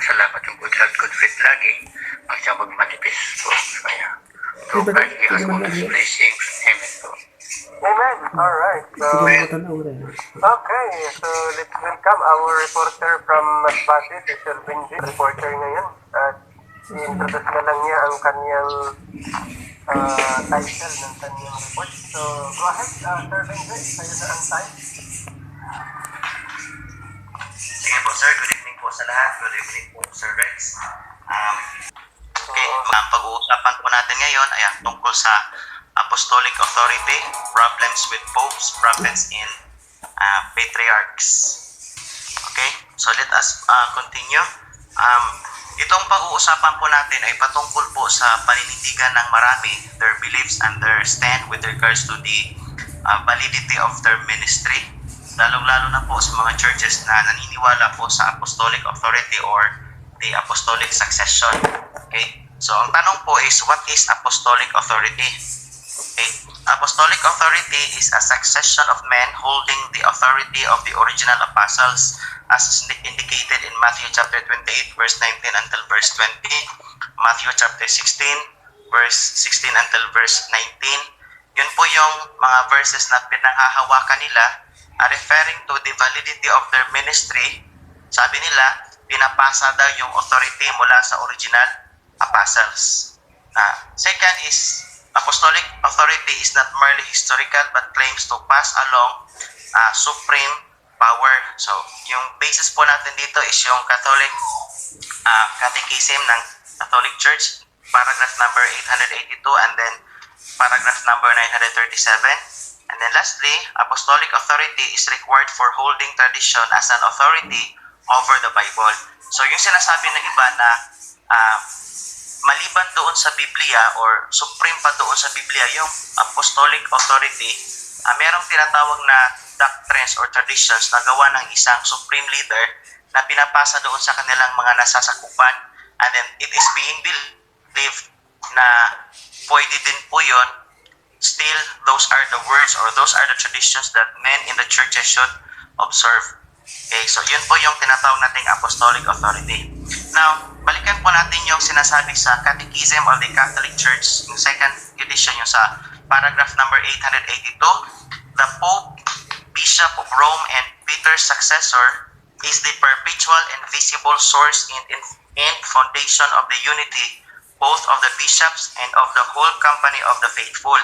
Salamat yung good faith lagi. Ang siya mag-manifest po. Kaya, so, Iba- God give us iba all naman His yun. blessings. Amen po. Amen. All right. So, Sige na matanaw rin. okay. So, let's welcome our reporter from Masbate, si Sir Benji. Reporter ngayon. At i-introduce na lang niya ang kanyang title ng kanyang report. So, go ahead, Sir Benji. Sa'yo na ang time. Sige po sir, good evening po sa lahat. Good evening po Sir Rex. Okay, ang pag-uusapan po natin ngayon ay ang tungkol sa apostolic authority, problems with popes, prophets, and patriarchs. Okay, so let us continue. Itong pag-uusapan po natin ay patungkol po sa paninindigan ng marami, their beliefs and their stand with regards to the validity of their ministry. Lalong-lalo na po sa mga churches na naniniwala po sa apostolic authority or the apostolic succession. Okay? So, ang tanong po is, what is apostolic authority? Okay? Apostolic authority is a succession of men holding the authority of the original apostles as indicated in Matthew chapter 28, verse 19 until verse 20, Matthew chapter 16, verse 16 until verse 19. Yun po yung mga verses na pinanghahawakan nila referring to the validity of their ministry. Sabi nila, pinapasa daw yung authority mula sa original apostles. Second is, apostolic authority is not merely historical but claims to pass along supreme power. So, yung basis po natin dito is yung Catholic Catechism ng Catholic Church, paragraph number 882 and then paragraph number 937. And then lastly, apostolic authority is required for holding tradition as an authority over the Bible. So yung sinasabi ng iba na maliban doon sa Biblia or supreme pa doon sa Biblia, yung apostolic authority, merong tinatawag na doctrines or traditions na gawa ng isang supreme leader na pinapasa doon sa kanilang mga nasasakupan. And then it is being believed na pwede din po yun. Still, those are the words or those are the traditions that men in the churches should observe. Okay, so yun po yung tinatawag nating apostolic authority. Now, balikan po natin yung sinasabi sa Catechism of the Catholic Church, yung second edition, yung sa paragraph number 882. The Pope, Bishop of Rome, and Peter's successor is the perpetual and visible source and foundation of the unity both of the bishops and of the whole company of the faithful.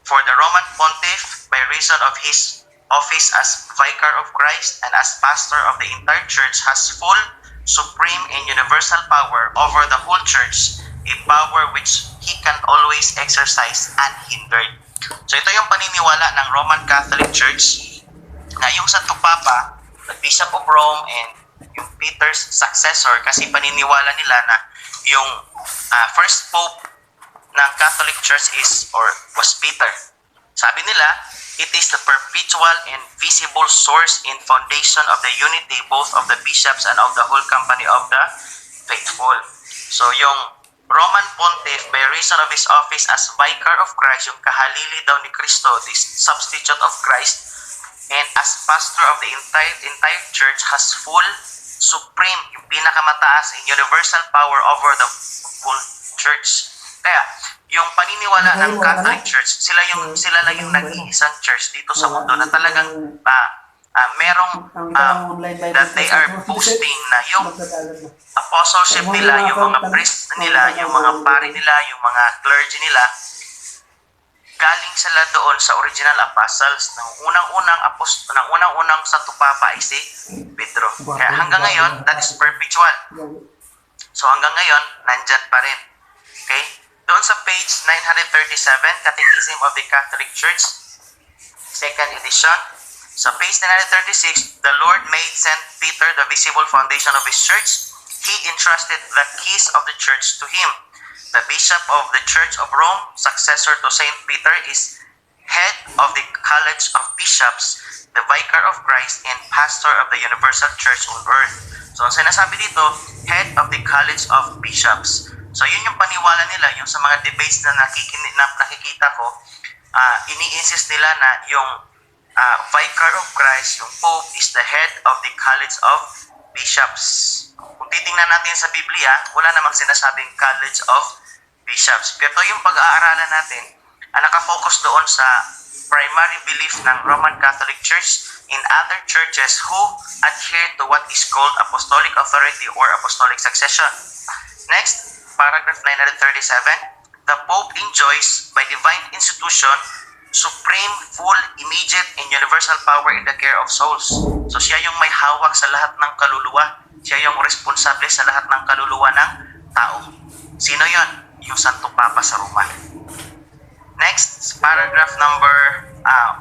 For the Roman Pontiff, by reason of his office as Vicar of Christ and as pastor of the entire church, has full, supreme, and universal power over the whole church, a power which he can always exercise unhindered. So ito yung paniniwala ng Roman Catholic Church na yung Santo Papa, the Bishop of Rome, and yung Peter's successor, kasi paniniwala nila na yung first Pope ng Catholic Church was Peter. Sabi nila, it is the perpetual and visible source and foundation of the unity both of the bishops and of the whole company of the faithful. So yung Roman Pontiff, by reason of his office as Vicar of Christ, yung kahalili daw ni Kristo, the substitute of Christ, and as pastor of the entire church, has full, supreme, yung pinakamataas and universal power over the whole church. Kaya, yung paniniwala ng Catholic Church, sila lang yung nag-iisang church dito sa mundo na talagang merong that they are boasting na yung apostleship nila, yung mga priest nila, yung mga pari nila, yung mga clergy nila, galing sila doon sa original apostles ng unang-unang Santo Papa ay si Pedro. Kaya hanggang ngayon, that is perpetual. So hanggang ngayon, nandyan pa rin. Okay? Doon sa page 937, Catechism of the Catholic Church, second edition. Sa page 936, the Lord made St. Peter the visible foundation of his church. He entrusted the keys of the church to him. The Bishop of the Church of Rome, successor to St. Peter, is head of the College of Bishops, the Vicar of Christ, and pastor of the Universal Church on earth. So, ang sinasabi dito, head of the College of Bishops. So, yun yung paniwala nila, yung sa mga debates na nakikita ko, ini-insist nila na yung Vicar of Christ, yung Pope, is the head of the College of bishops. Kung titingnan natin sa Biblia, wala namang sinasabing College of Bishops. Pero yung pag-aaralan natin, nakafocus doon sa primary belief ng Roman Catholic Church in other churches who adhere to what is called apostolic authority or apostolic succession. Next, paragraph 937, the Pope enjoys by divine institution supreme, full, immediate, and universal power in the care of souls. So siya yung may hawak sa lahat ng kaluluwa. Siya yung responsable sa lahat ng kaluluwa ng tao. Sino yon? Yung Santo Papa sa Roma. Next, paragraph number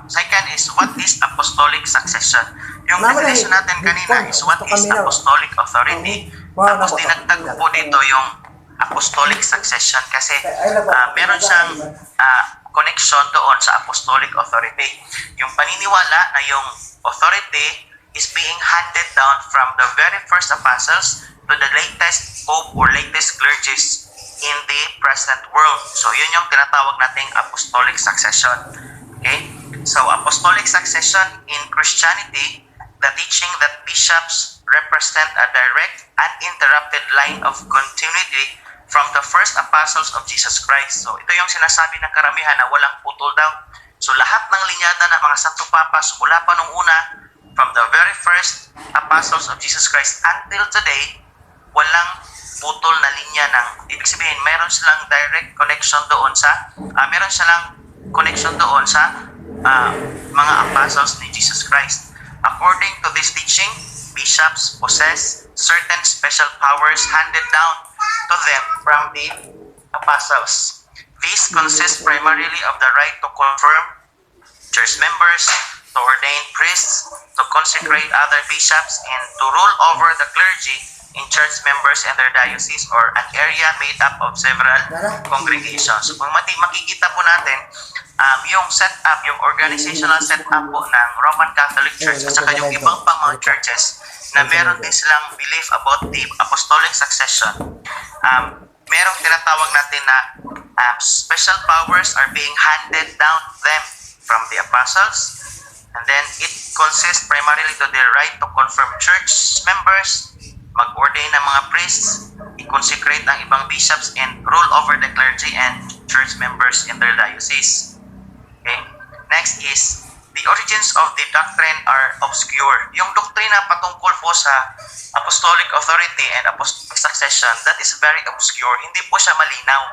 second is what is apostolic succession? Yung definition natin kanina is what is apostolic authority. Tapos dinagdag po dito yung apostolic succession kasi meron siyang connection doon sa apostolic authority. Yung paniniwala na yung authority is being handed down from the very first apostles to the latest pope or latest clergies in the present world. So yun yung tinatawag nating apostolic succession. Okay? So apostolic succession in Christianity, the teaching that bishops represent a direct, uninterrupted line of continuity from the first apostles of Jesus Christ. So ito yung sinasabi ng karamihan na walang putol daw. So lahat ng linyada ng mga Santo Papas mula pa nung una, from the very first apostles of Jesus Christ until today, walang putol na linya ng, ibig sabihin, meron silang direct connection doon sa, mga apostles ni Jesus Christ. According to this teaching, bishops possess certain special powers handed down to them from the apostles. These consist primarily of the right to confirm church members, to ordain priests, to consecrate other bishops, and to rule over the clergy in church members and their diocese or an area made up of several congregations. So kung makikita po natin, yung setup, yung organizational setup po ng Roman Catholic Church at saka yung ibang pang mga churches na meron din silang belief about the apostolic succession. Merong tinatawag natin na special powers are being handed down to them from the apostles, and then it consists primarily to their right to confirm church members, mag-ordain ng mga priests, i-consecrate ang ibang bishops, and rule over the clergy and church members in their diocese. Okay? Next is, the origins of the doctrine are obscure. Yung doktrina patungkol po sa apostolic authority and apostolic succession, that is very obscure. Hindi po siya malinaw.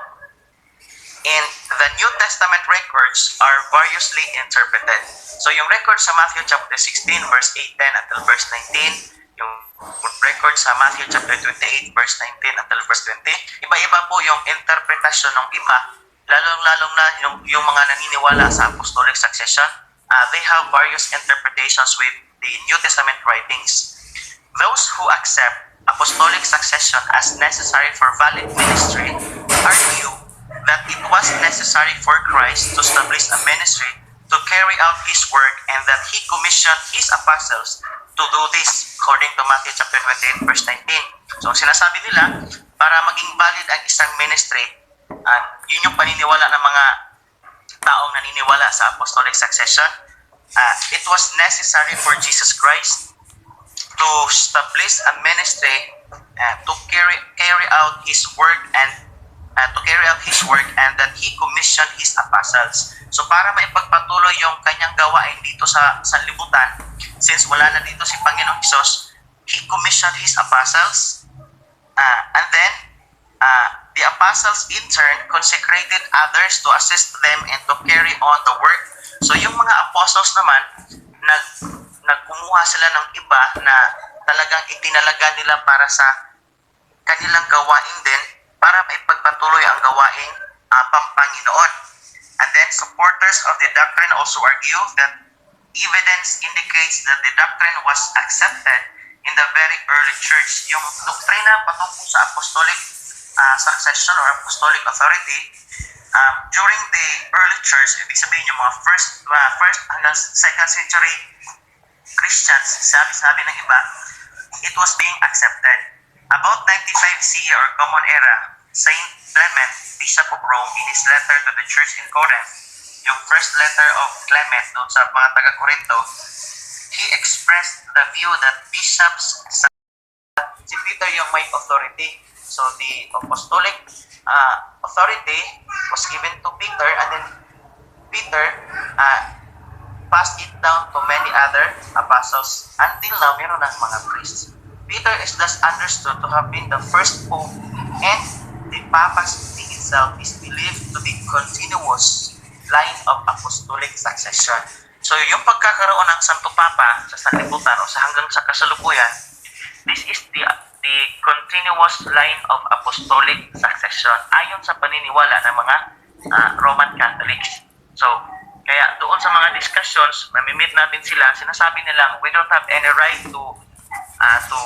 And the New Testament records are variously interpreted. So yung record sa Matthew chapter 16 verse 8-10 until verse 19, yung record sa Matthew chapter 28 verse 19 until verse 20, iba-iba po yung interpretasyon ng iba, lalong-lalong na yung mga naniniwala sa apostolic succession. They have various interpretations with the New Testament writings. Those who accept apostolic succession as necessary for valid ministry argue that it was necessary for Christ to establish a ministry to carry out His work and that He commissioned His apostles to do this according to Matthew chapter 28 verse 19. So sinasabi nila, para maging valid ang isang ministry, yun yung paniniwala ng mga taong naniniwala sa apostolic succession. It was necessary for Jesus Christ to establish a ministry to carry out His work and that He commissioned His apostles. So para maipagpatuloy yung kanyang gawain dito sa sanlibutan, since wala na dito si Panginoong Hesus, He commissioned His apostles, and then the apostles in turn consecrated others to assist them and to carry on the work. So yung mga apostles naman, nagkumuha sila ng iba na talagang itinalaga nila para sa kanilang gawain din, para maipagpatuloy ang gawaing Panginoon. And then supporters of the doctrine also argue that evidence indicates that the doctrine was accepted in the very early church. Yung doktrina patungkol sa apostolic succession or apostolic authority, during the early church, ibig sabihin yung mga first hanggang second century Christians, sabi ng iba, it was being accepted. About 95 CE or Common Era, Saint Clement, Bishop of Rome, in his letter to the church in Corinth, yung first letter of Clement doon sa mga taga-Corinto, he expressed the view that bishops yung may authority. So the apostolic authority was given to Peter, and then Peter passed it down to many other apostles. Until now, meron ng mga priests. Peter is thus understood to have been the first pope, and the papacy itself is believed to be continuous line of apostolic succession. So yung pagkakaroon ng Santo Papa sa sanlibutan o sa hanggang sa kasalukuyan, this is the continuous line of apostolic succession ayon sa paniniwala ng mga Roman Catholics. So, kaya doon sa mga discussions, mamimit natin sila, sinasabi nilang we don't have any right to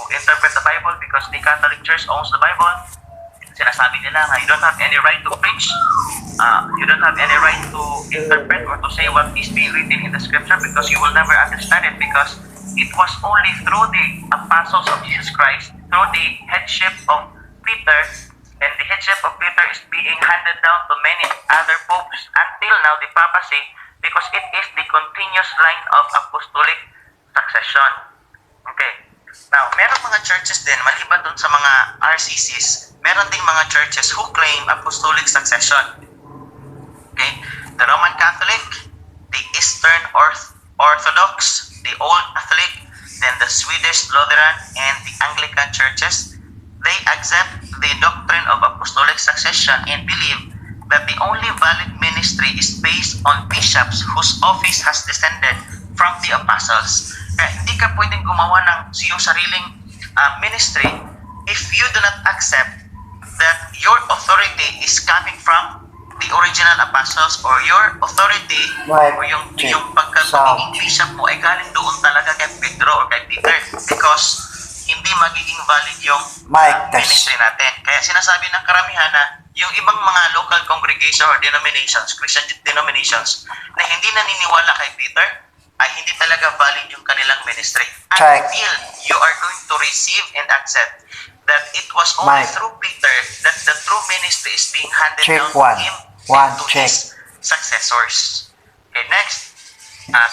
interpret the Bible because the Catholic Church owns the Bible. Sinasabi nila na you don't have any right to preach, you don't have any right to interpret or to say what is being written in the scripture because you will never understand it, because it was only through the apostles of Jesus Christ, through the headship of Peter, and the headship of Peter is being handed down to many other popes until now, the papacy, because it is the continuous line of apostolic succession. Okay. Now, meron mga churches din, maliban dun sa mga RCCs, meron ding mga churches who claim apostolic succession. Okay? The Roman Catholic, the Eastern Orthodox, the Old Catholic, then the Swedish Lutheran, and the Anglican churches, they accept the doctrine of apostolic succession and believe that the only valid ministry is based on bishops whose office has descended from the apostles. Kaya hindi ka pwedeng gumawa ng iyong sariling ministry if you do not accept that your authority is coming from the original apostles, or your authority or yung pagkaging bishop mo ay galing doon talaga kay Pedro or kay Peter, because hindi magiging valid yung ministry natin. Kaya sinasabi ng karamihan na yung ibang mga local congregation or denominations, Christian denominations, na hindi naniniwala kay Peter, ay hindi talaga valid yung kanilang ministry. Until you are going to receive and accept that it was only through Peter that the true ministry is being handed down to him and to his successors. Okay, next.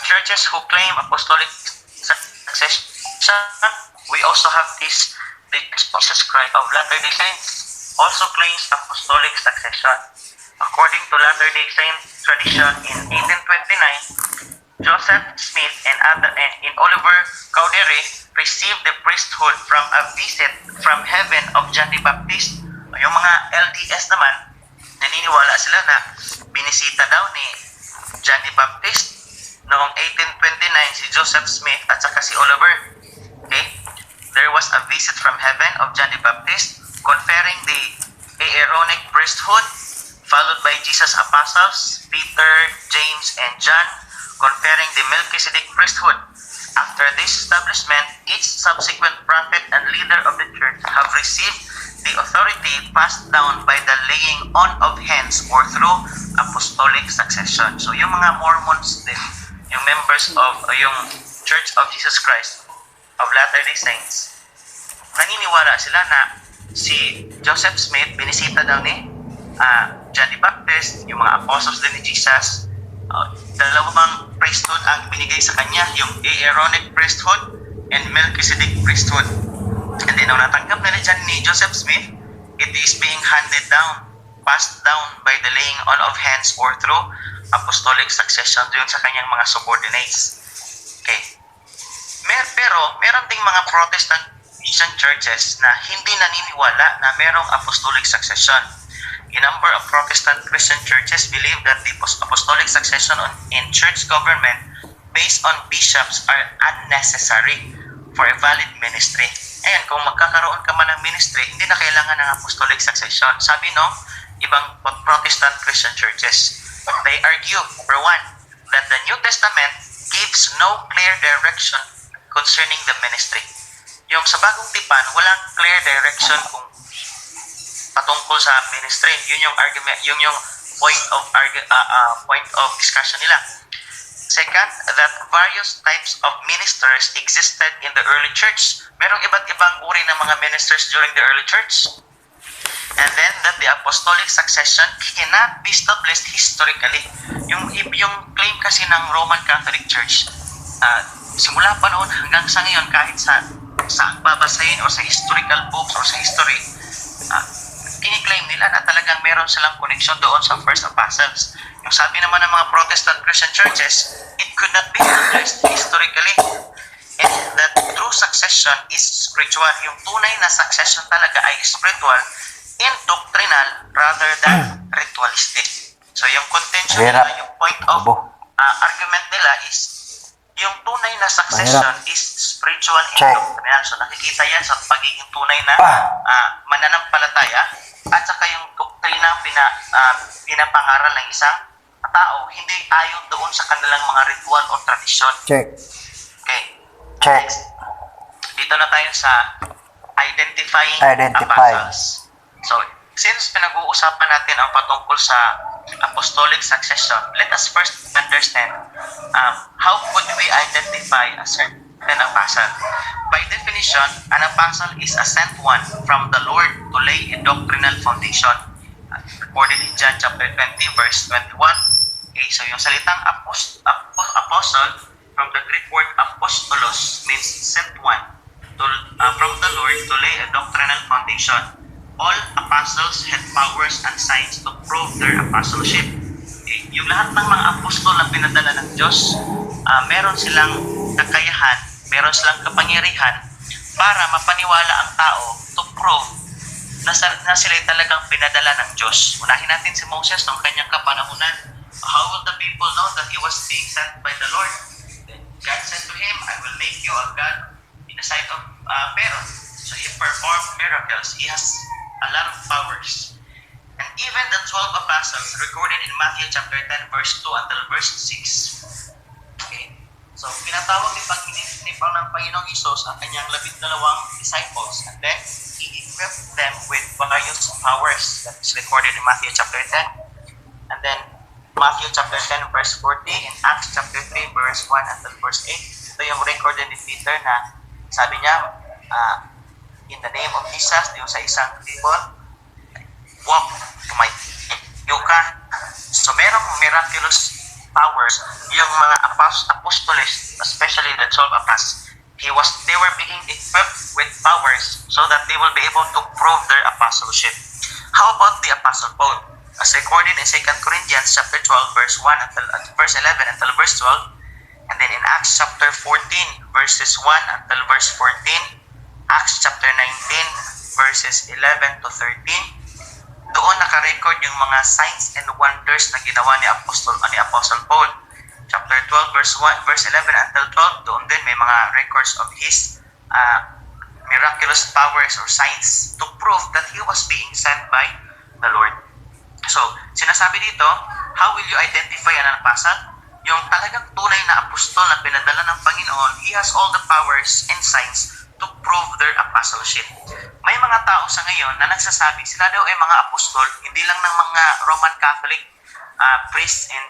Churches who claim apostolic succession, we also have this, the Jesus Christ of Latter-day Saints also claims apostolic succession. According to Latter-day Saint tradition, in 1829, Joseph Smith and Oliver Cowdery received the priesthood from a visit from heaven of John the Baptist. Yung mga LDS naman, naniniwala sila na binisita daw ni John the Baptist noong 1829 si Joseph Smith at saka si Oliver. Okay? There was a visit from heaven of John the Baptist conferring the Aaronic priesthood, followed by Jesus' apostles, Peter, James, and John, conferring the Melchizedek priesthood. After this establishment, each subsequent prophet and leader of the church have received the authority passed down by the laying on of hands or through apostolic succession. So yung mga Mormons din, yung members of yung Church of Jesus Christ of Latter-day Saints, naniniwala sila na si Joseph Smith binisita daw ni John the Baptist, yung mga apostles din ni Jesus. Dalawang priesthood ang binigay sa kanya, yung Aaronic priesthood and Melchizedek priesthood. And then nung natanggap na dyan ni Joseph Smith, it is being handed down, passed down by the laying on of hands or through apostolic succession doon sa kanyang mga subordinates. Okay. Pero meron ding mga Protestant Christian churches na hindi naniniwala na merong apostolic succession. A number of Protestant Christian churches believe that the apostolic succession in church government based on bishops are unnecessary for a valid ministry. Ayan, kung magkakaroon ka man ng ministry, hindi na kailangan ng apostolic succession. Sabi no, ibang Protestant Christian churches, they argue, for one, that the New Testament gives no clear direction concerning the ministry. Yung sa bagong tipan, walang clear direction kung patungkol sa ministry. Yun yung argument, yun yung point of discussion nila. Second, that various types of ministers existed in the early church. Merong iba't ibang uri ng mga ministers during the early church. And then that the apostolic succession cannot be established historically. Yung claim kasi ng Roman Catholic Church, simula pa noon hanggang sa ngayon, kahit sa sa babasahin o sa historical books or sa history, kiniklaim nila na talagang meron silang connection doon sa first apostles. Yung sabi naman ng mga Protestant Christian churches, it could not be addressed historically. And that true succession is spiritual. Yung tunay na succession talaga ay spiritual and doctrinal rather than ritualistic. So yung contention nila, yung point of argument nila is yung tunay na succession is spiritual and doctrinal. So nakikita yan sa pagiging tunay na mananampalataya at saka yung doktrina pinapangaral ng isang tao, hindi ayon doon sa kanilang mga ritual o tradisyon. Okay. Next. Dito na tayo sa identifying apostles. So, since pinag-uusapan natin ang patungkol sa apostolic succession, let us first understand how could we identify a certain apostle. By definition, an apostle is a sent one from the Lord to lay a doctrinal foundation. Recorded in John chapter 20, verse 21. Okay, so yung salitang apostle from the Greek word apostolos means sent one from the Lord to lay a doctrinal foundation. All apostles had powers and signs to prove their apostleship. Okay, yung lahat ng mga apostol na pinadala ng Diyos, meron silang kakayahan, meron silang kapangyarihan para mapaniwala ang tao to prove na sila'y talagang pinadala ng Diyos. Unahin natin si Moses noong kanyang kapanahunan. How will the people know that he was being sent by the Lord? Then God said to him, I will make you a God in the sight of Pharaoh. So he performed miracles. He has a lot of powers. And even the 12 apostles recorded in Matthew chapter 10 verse 2 until verse 6. Okay. So pinatawag ni Panginoong Hesus ang kanyang 12 disciples, and then he equipped them with various powers that is recorded in Matthew chapter 10. And then Matthew chapter 10 verse 40 and Acts chapter 3 verse 1 until verse 8. Ito yung record ni Peter na sabi niya, in the name of Jesus, yung sa isang table, walk to my yuka. So merong miraculous powers yung mga apostoles, especially the 12 apostles. They were being equipped with powers so that they will be able to prove their apostleship. How about the apostle Paul? As recorded in 2 Corinthians chapter 12 verse 1 until verse 11 until verse 12, and then in Acts chapter 14 verses 1 until verse 14, Acts chapter 19 verses 11 to 13, doon naka-record yung mga signs and wonders na ginawa ni Apostle Paul. Chapter 12 verse 11 until 12, doon din may mga records of his miraculous powers or signs to prove that he was being sent by the Lord. So, sinasabi dito, how will you identify an apostle? Yung talagang tunay na apostol na pinadala ng Panginoon, he has all the powers and signs to prove their apostleship. May mga tao sa ngayon na nagsasabi sila daw ay mga apostol, hindi lang ng mga Roman Catholic priests and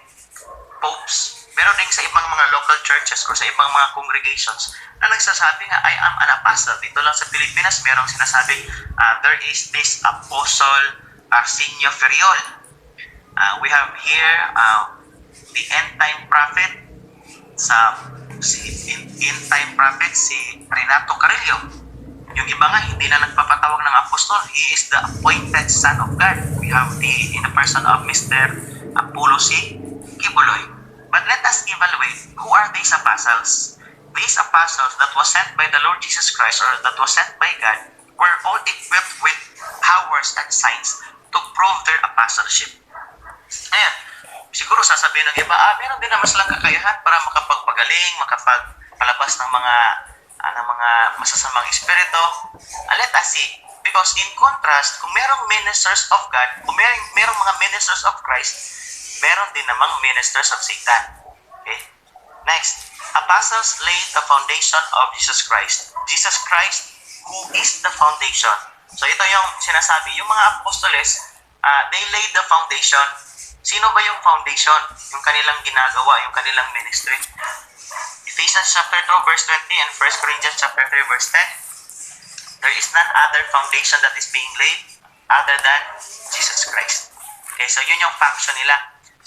popes, pero din sa ibang mga local churches or sa ibang mga congregations na nagsasabi nga, I am an apostle. Dito lang sa Pilipinas, merong sinasabi, there is this apostle Arsenio Ferriol. We have here the end-time prophet end-time prophet si Renato Carrillo. Yung iba nga hindi na nagpapatawag ng apostol. He is the appointed son of God. We have in the person of Mr. Apollo C. Kibuloy. But let us evaluate who are these apostles. These apostles that was sent by the Lord Jesus Christ or that was sent by God were all equipped with powers and signs to prove their apostleship. Ayan, siguro sasabihin ng iba, meron din naman silang kakayahan para makapagpagaling, makapagpalabas ng mga masasamang espiritu. Let us see. Because in contrast, kung merong ministers of God, kung merong mga ministers of Christ, meron din namang ministers of Satan. Okay? Next, apostles laid the foundation of Jesus Christ. Jesus Christ, who is the foundation. So ito yung sinasabi, yung mga apostoles, they laid the foundation. Sino ba yung foundation? Yung kanilang ginagawa, yung kanilang ministry. Ephesians chapter 2 verse 20 and 1 Corinthians chapter 3 verse 10. There is none other foundation that is being laid other than Jesus Christ. Okay, so yun yung function nila.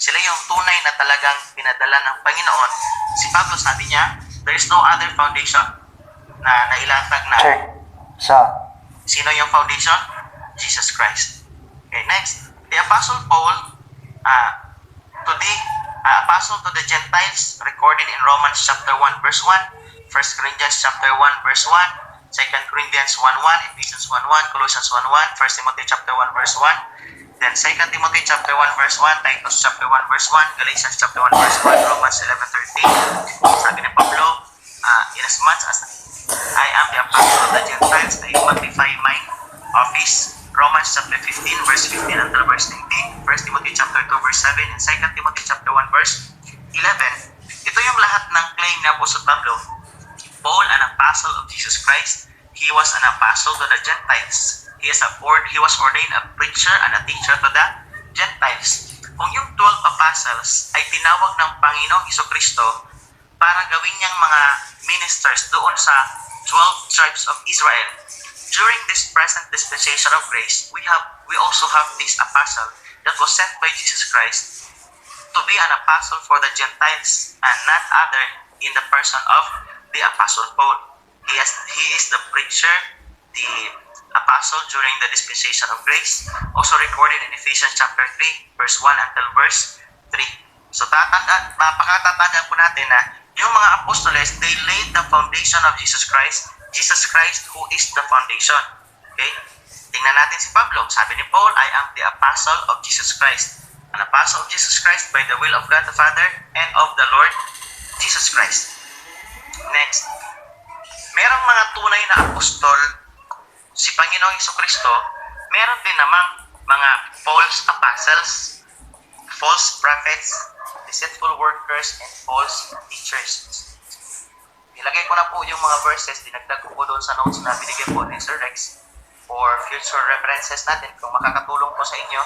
Sila yung tunay na talagang pinadala ng Panginoon. Si Pablo sabi niya, there is no other foundation na nailatag na Check. Sa. sino yung foundation? Jesus Christ. Okay, next. The Apostle Paul, Apostle to the Gentiles, recorded in Romans chapter 1 verse 1, 1 Corinthians chapter 1 verse 1, 2 Corinthians 1:1, Ephesians 1:1, Colossians 1:1, 1 Timothy chapter 1 verse 1, then 2 Timothy chapter 1 verse 1, Titus chapter 1 verse 1, Galatians chapter 1 verse 1, Romans 11:13. Sabi ni Pablo, inasmuch as I am the apostle of the Gentiles, I magnify my office. Romans chapter 15 verse 15 until verse 19, 1 Timothy chapter 2 verse 7, and 2 Timothy chapter 1 verse 11. Ito yung lahat ng claim ni Apostle Pablo. Paul, an apostle of Jesus Christ, he was an apostle to the Gentiles. He was ordained a preacher and a teacher to the Gentiles. Kung yung 12 apostles ay tinawag ng Panginoong Hesukristo para gawin niyang mga ministers doon sa 12 tribes of Israel, during this present dispensation of grace, we also have this apostle that was sent by Jesus Christ to be an apostle for the Gentiles and none other in the person of the Apostle Paul. He is the preacher, the apostle during the dispensation of grace, also recorded in Ephesians chapter 3, verse 1 until verse 3. So mapakatatandaan po natin na yung mga apostoles, they laid the foundation of Jesus Christ who is the foundation. Okay? Tingnan natin si Pablo. Sabi ni Paul, I am the apostle of Jesus Christ. An apostle of Jesus Christ by the will of God the Father and of the Lord Jesus Christ. Next. Merong mga tunay na apostol si Panginoong Hesukristo. Meron din namang mga false apostles, false prophets, deceitful workers, and false teachers. Ilagay ko na po yung mga verses, dinagdag ko po doon sa notes na binigyan po ni Sir Rex for future references natin kung makakatulong po sa inyo.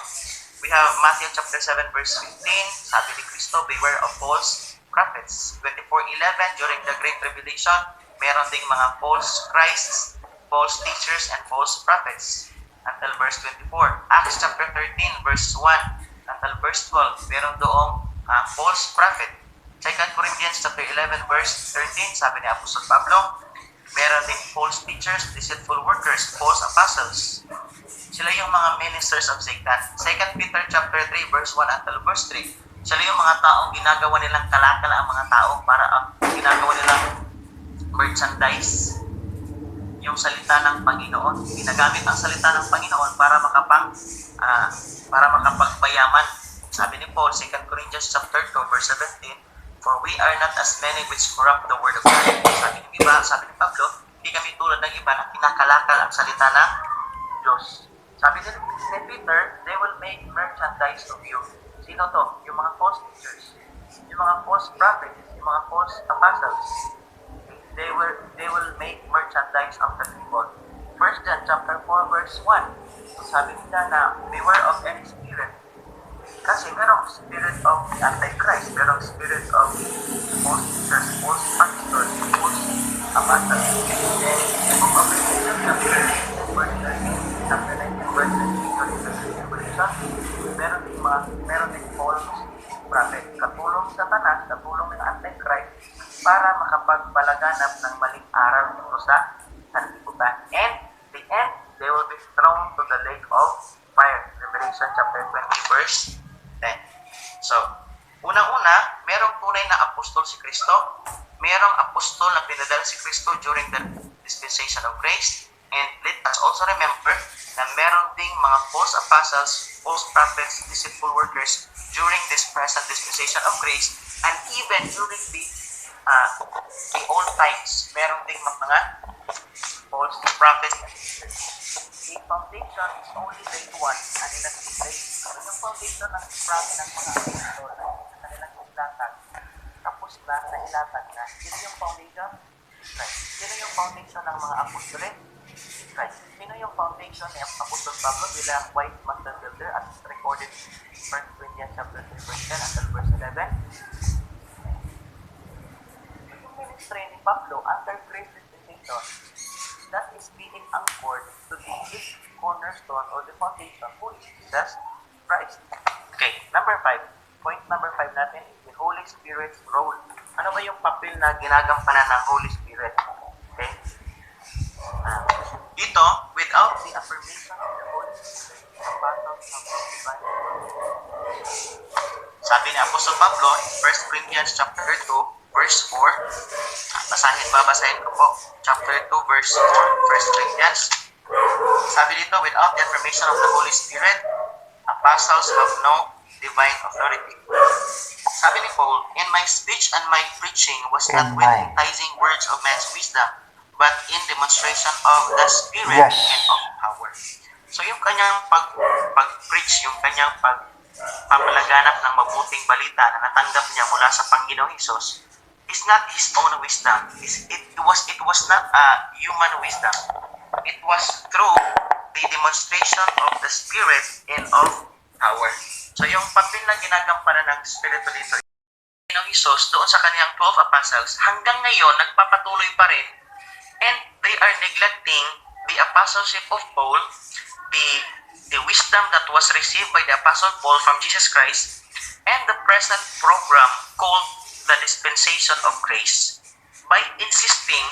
We have Matthew chapter 7 verse 15, sabi ni Kristo, beware of false prophets. 24:11, during the Great Tribulation, meron ding mga false Christs, false teachers, and false prophets. Until verse 24. Acts chapter 13 verse 1 until verse 12, meron doong false prophet. 2 Corinthians chapter 11 verse 13, sabi ni Apostle Pablo, meron ding false teachers, deceitful workers, false apostles. Sila yung mga ministers of Satan. 2 Peter chapter 3 verse 1 until verse 3, sila yung mga taong ginagawa nilang kalakal ang mga tao para ginagawa nilang merchandise yung salita ng Panginoon. Ginagamit ang salita ng Panginoon para makapagpayaman. Sabi ni Paul, 2 Corinthians chapter 2 verse 17, for we are not as many which corrupt the word of God. Sabi ni Pablo, hindi kami tulad ng iba na kinakalakal ang salita ng Diyos. Sabi ni Peter, they will make merchandise of you. Sino to? Yung mga false teachers, yung mga false prophets, yung mga false apostles. They will make merchandise of the people. 1 John chapter 4 verse 1. Sabi nila na beware of any spirit. Kasi merong spirit of Antichrist, merong spirit of false teachers, false pastors, false apostles. And the book of Revelation chapter 19 verse 13, chapter 19 verse 13, during the Revelation, meron din false prophet. Katulong Satanas, katulong ng Antichrist para makapagpalaganap ng maling aral dito sa sanlibutan. And the end, they will be thrown to the lake of fire. Revelation chapter 20 verse 10. So, unang-una, merong tunay na apostol si Kristo. Merong apostol na pinadala si Kristo during the dispensation of grace. And let us also remember na meron ding mga false apostles, false prophets, deceitful workers during this present dispensation of grace. And even during the old times, meron ding mga false prophets. The foundation is only laid one, kanilang laid. So, yung foundation ng prophet ng mga apostol ay kanilang ilatag. Tapos na ilatag na. Sino yung foundation? Christ. Sino yung foundation ng mga apostoles? Christ. Sino yung foundation ni Apostol Pablo bilang white master builder as recorded in 1 Corinthians chapter 3 verse 10 until verse 11? Yung ministry ni Pablo under grace dispensation, that is being anchored to the cornerstone or the foundation, who is Jesus Christ. Okay, number 5. Point number 5 natin is the Holy Spirit's role. Ano ba yung papel na ginagampanan ng Holy Spirit? Okay? Ito, without the affirmation of the Holy Spirit, the apostles have no divine authority. Sabi ni Apostol Pablo in 1 Corinthians chapter 2, verse 4. Babasahin ko po. Chapter 2, verse 4, 1 Corinthians. Sabi dito, without the affirmation of the Holy Spirit, apostles have no divine authority. Sabi ni Paul, in my speech and my preaching was not with enticing words of man's wisdom, but in demonstration of the Spirit and of power. So yung kanyang pag-preach, yung kanyang pagpapalaganap ng mabuting balita na natanggap niya mula sa Panginoong Hesus is not his own wisdom. It was not a human wisdom. It was through the demonstration of the Spirit and of power. So yung papel na ginagampanan ng Espiritu dito, Panginoong Hesus doon sa kanyang 12 apostles, hanggang ngayon nagpapatuloy pa rin, and they are neglecting the apostleship of Paul, the wisdom that was received by the Apostle Paul from Jesus Christ, and the present program called the dispensation of grace, by insisting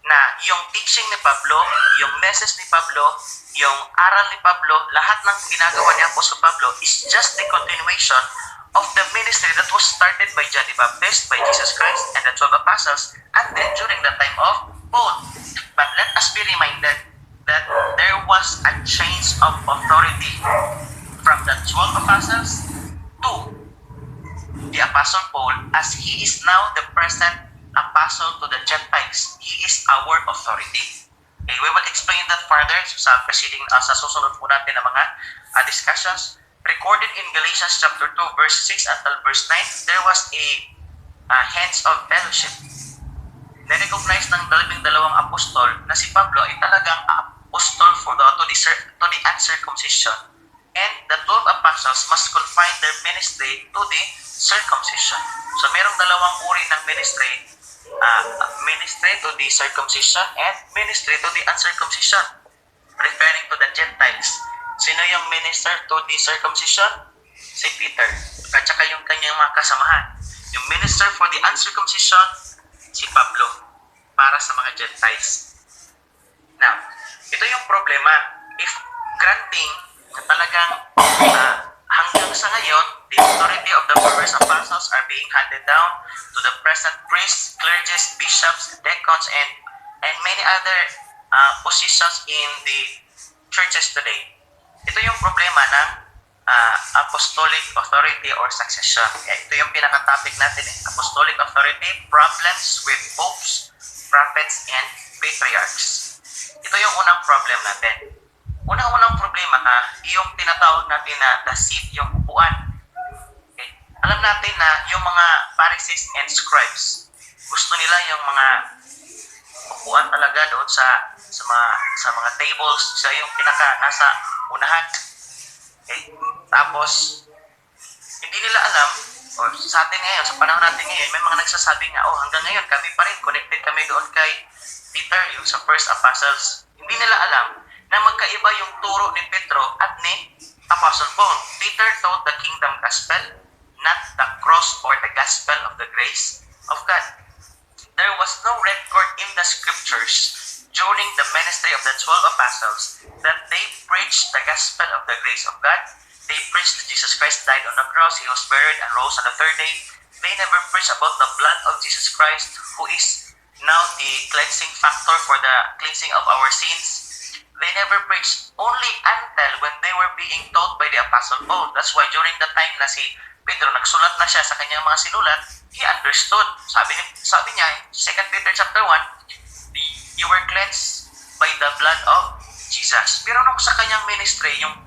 na yung teaching ni Pablo, yung message ni Pablo, yung aral ni Pablo, lahat ng ginagawa ni Apostle Pablo is just the continuation of the ministry that was started by John the Baptist, by Jesus Christ, and the 12 apostles, and then during the time of Paul. But let us be reminded that there was a change of authority from the 12 apostles to the Apostle Paul, as he is now the present apostle to the Gentiles. He is our authority. Okay, we will explain that further sa preceding, sa susunod po natin na mga discussions. Recorded in Galatians chapter 2, verse 6 until verse 9, there was a hands of fellowship. Na-recognize ng 12 apostol na si Pablo ay talagang apostol to the uncircumcision. And the 12 apostles must confine their ministry to the circumcision. So merong dalawang uri ng ministry, ministry to the circumcision and ministry to the uncircumcision, referring to the Gentiles. Sino yung minister to the circumcision? Si Peter. At saka yung kanyang mga kasamahan. Yung minister for the uncircumcision, si Pablo, para sa mga Gentiles. Now, ito yung problema. If granting na talagang hanggang sa ngayon, the authority of the first apostles are being handed down to the present priests, clergies, bishops, deacons, and many other positions in the churches today. Ito yung problema ng apostolic authority or succession. Ito yung pinaka-topic natin. Apostolic authority, problems with popes, prophets, and patriarchs. Ito yung unang problem natin. Unang problema yung tinatawag natin na the seat, yung upuan. Okay. Alam natin na yung mga Pharisees and scribes, gusto nila yung mga upuan talaga doon sa mga tables, siya yung pinaka nasa unahan. Okay? Tapos hindi nila alam, o sa atin ngayon, sa panahon natin ngayon, may mga nagsasabi nga, hanggang ngayon kami pa rin, connected kami doon kay Peter, yung sa first apostles. Hindi nila alam na magkaiba yung turo ni Pedro at ni Apostle Paul. Peter taught the kingdom gospel, not the cross or the gospel of the grace of God. There was no record in the scriptures during the ministry of the 12 apostles that they preached the gospel of the grace of God. They preached that Jesus Christ died on the cross, He was buried and rose on the third day. They never preached about the blood of Jesus Christ, who is now the cleansing factor for the cleansing of our sins. They never preached, only until when they were being taught by the Apostle Paul. That's why during the time na si Pedro nagsulat na siya sa kanyang mga sinulat, he understood. Sabi niya, 2 Peter chapter 1, you were cleansed by the blood of Jesus. Pero nung sa kanyang ministry, yung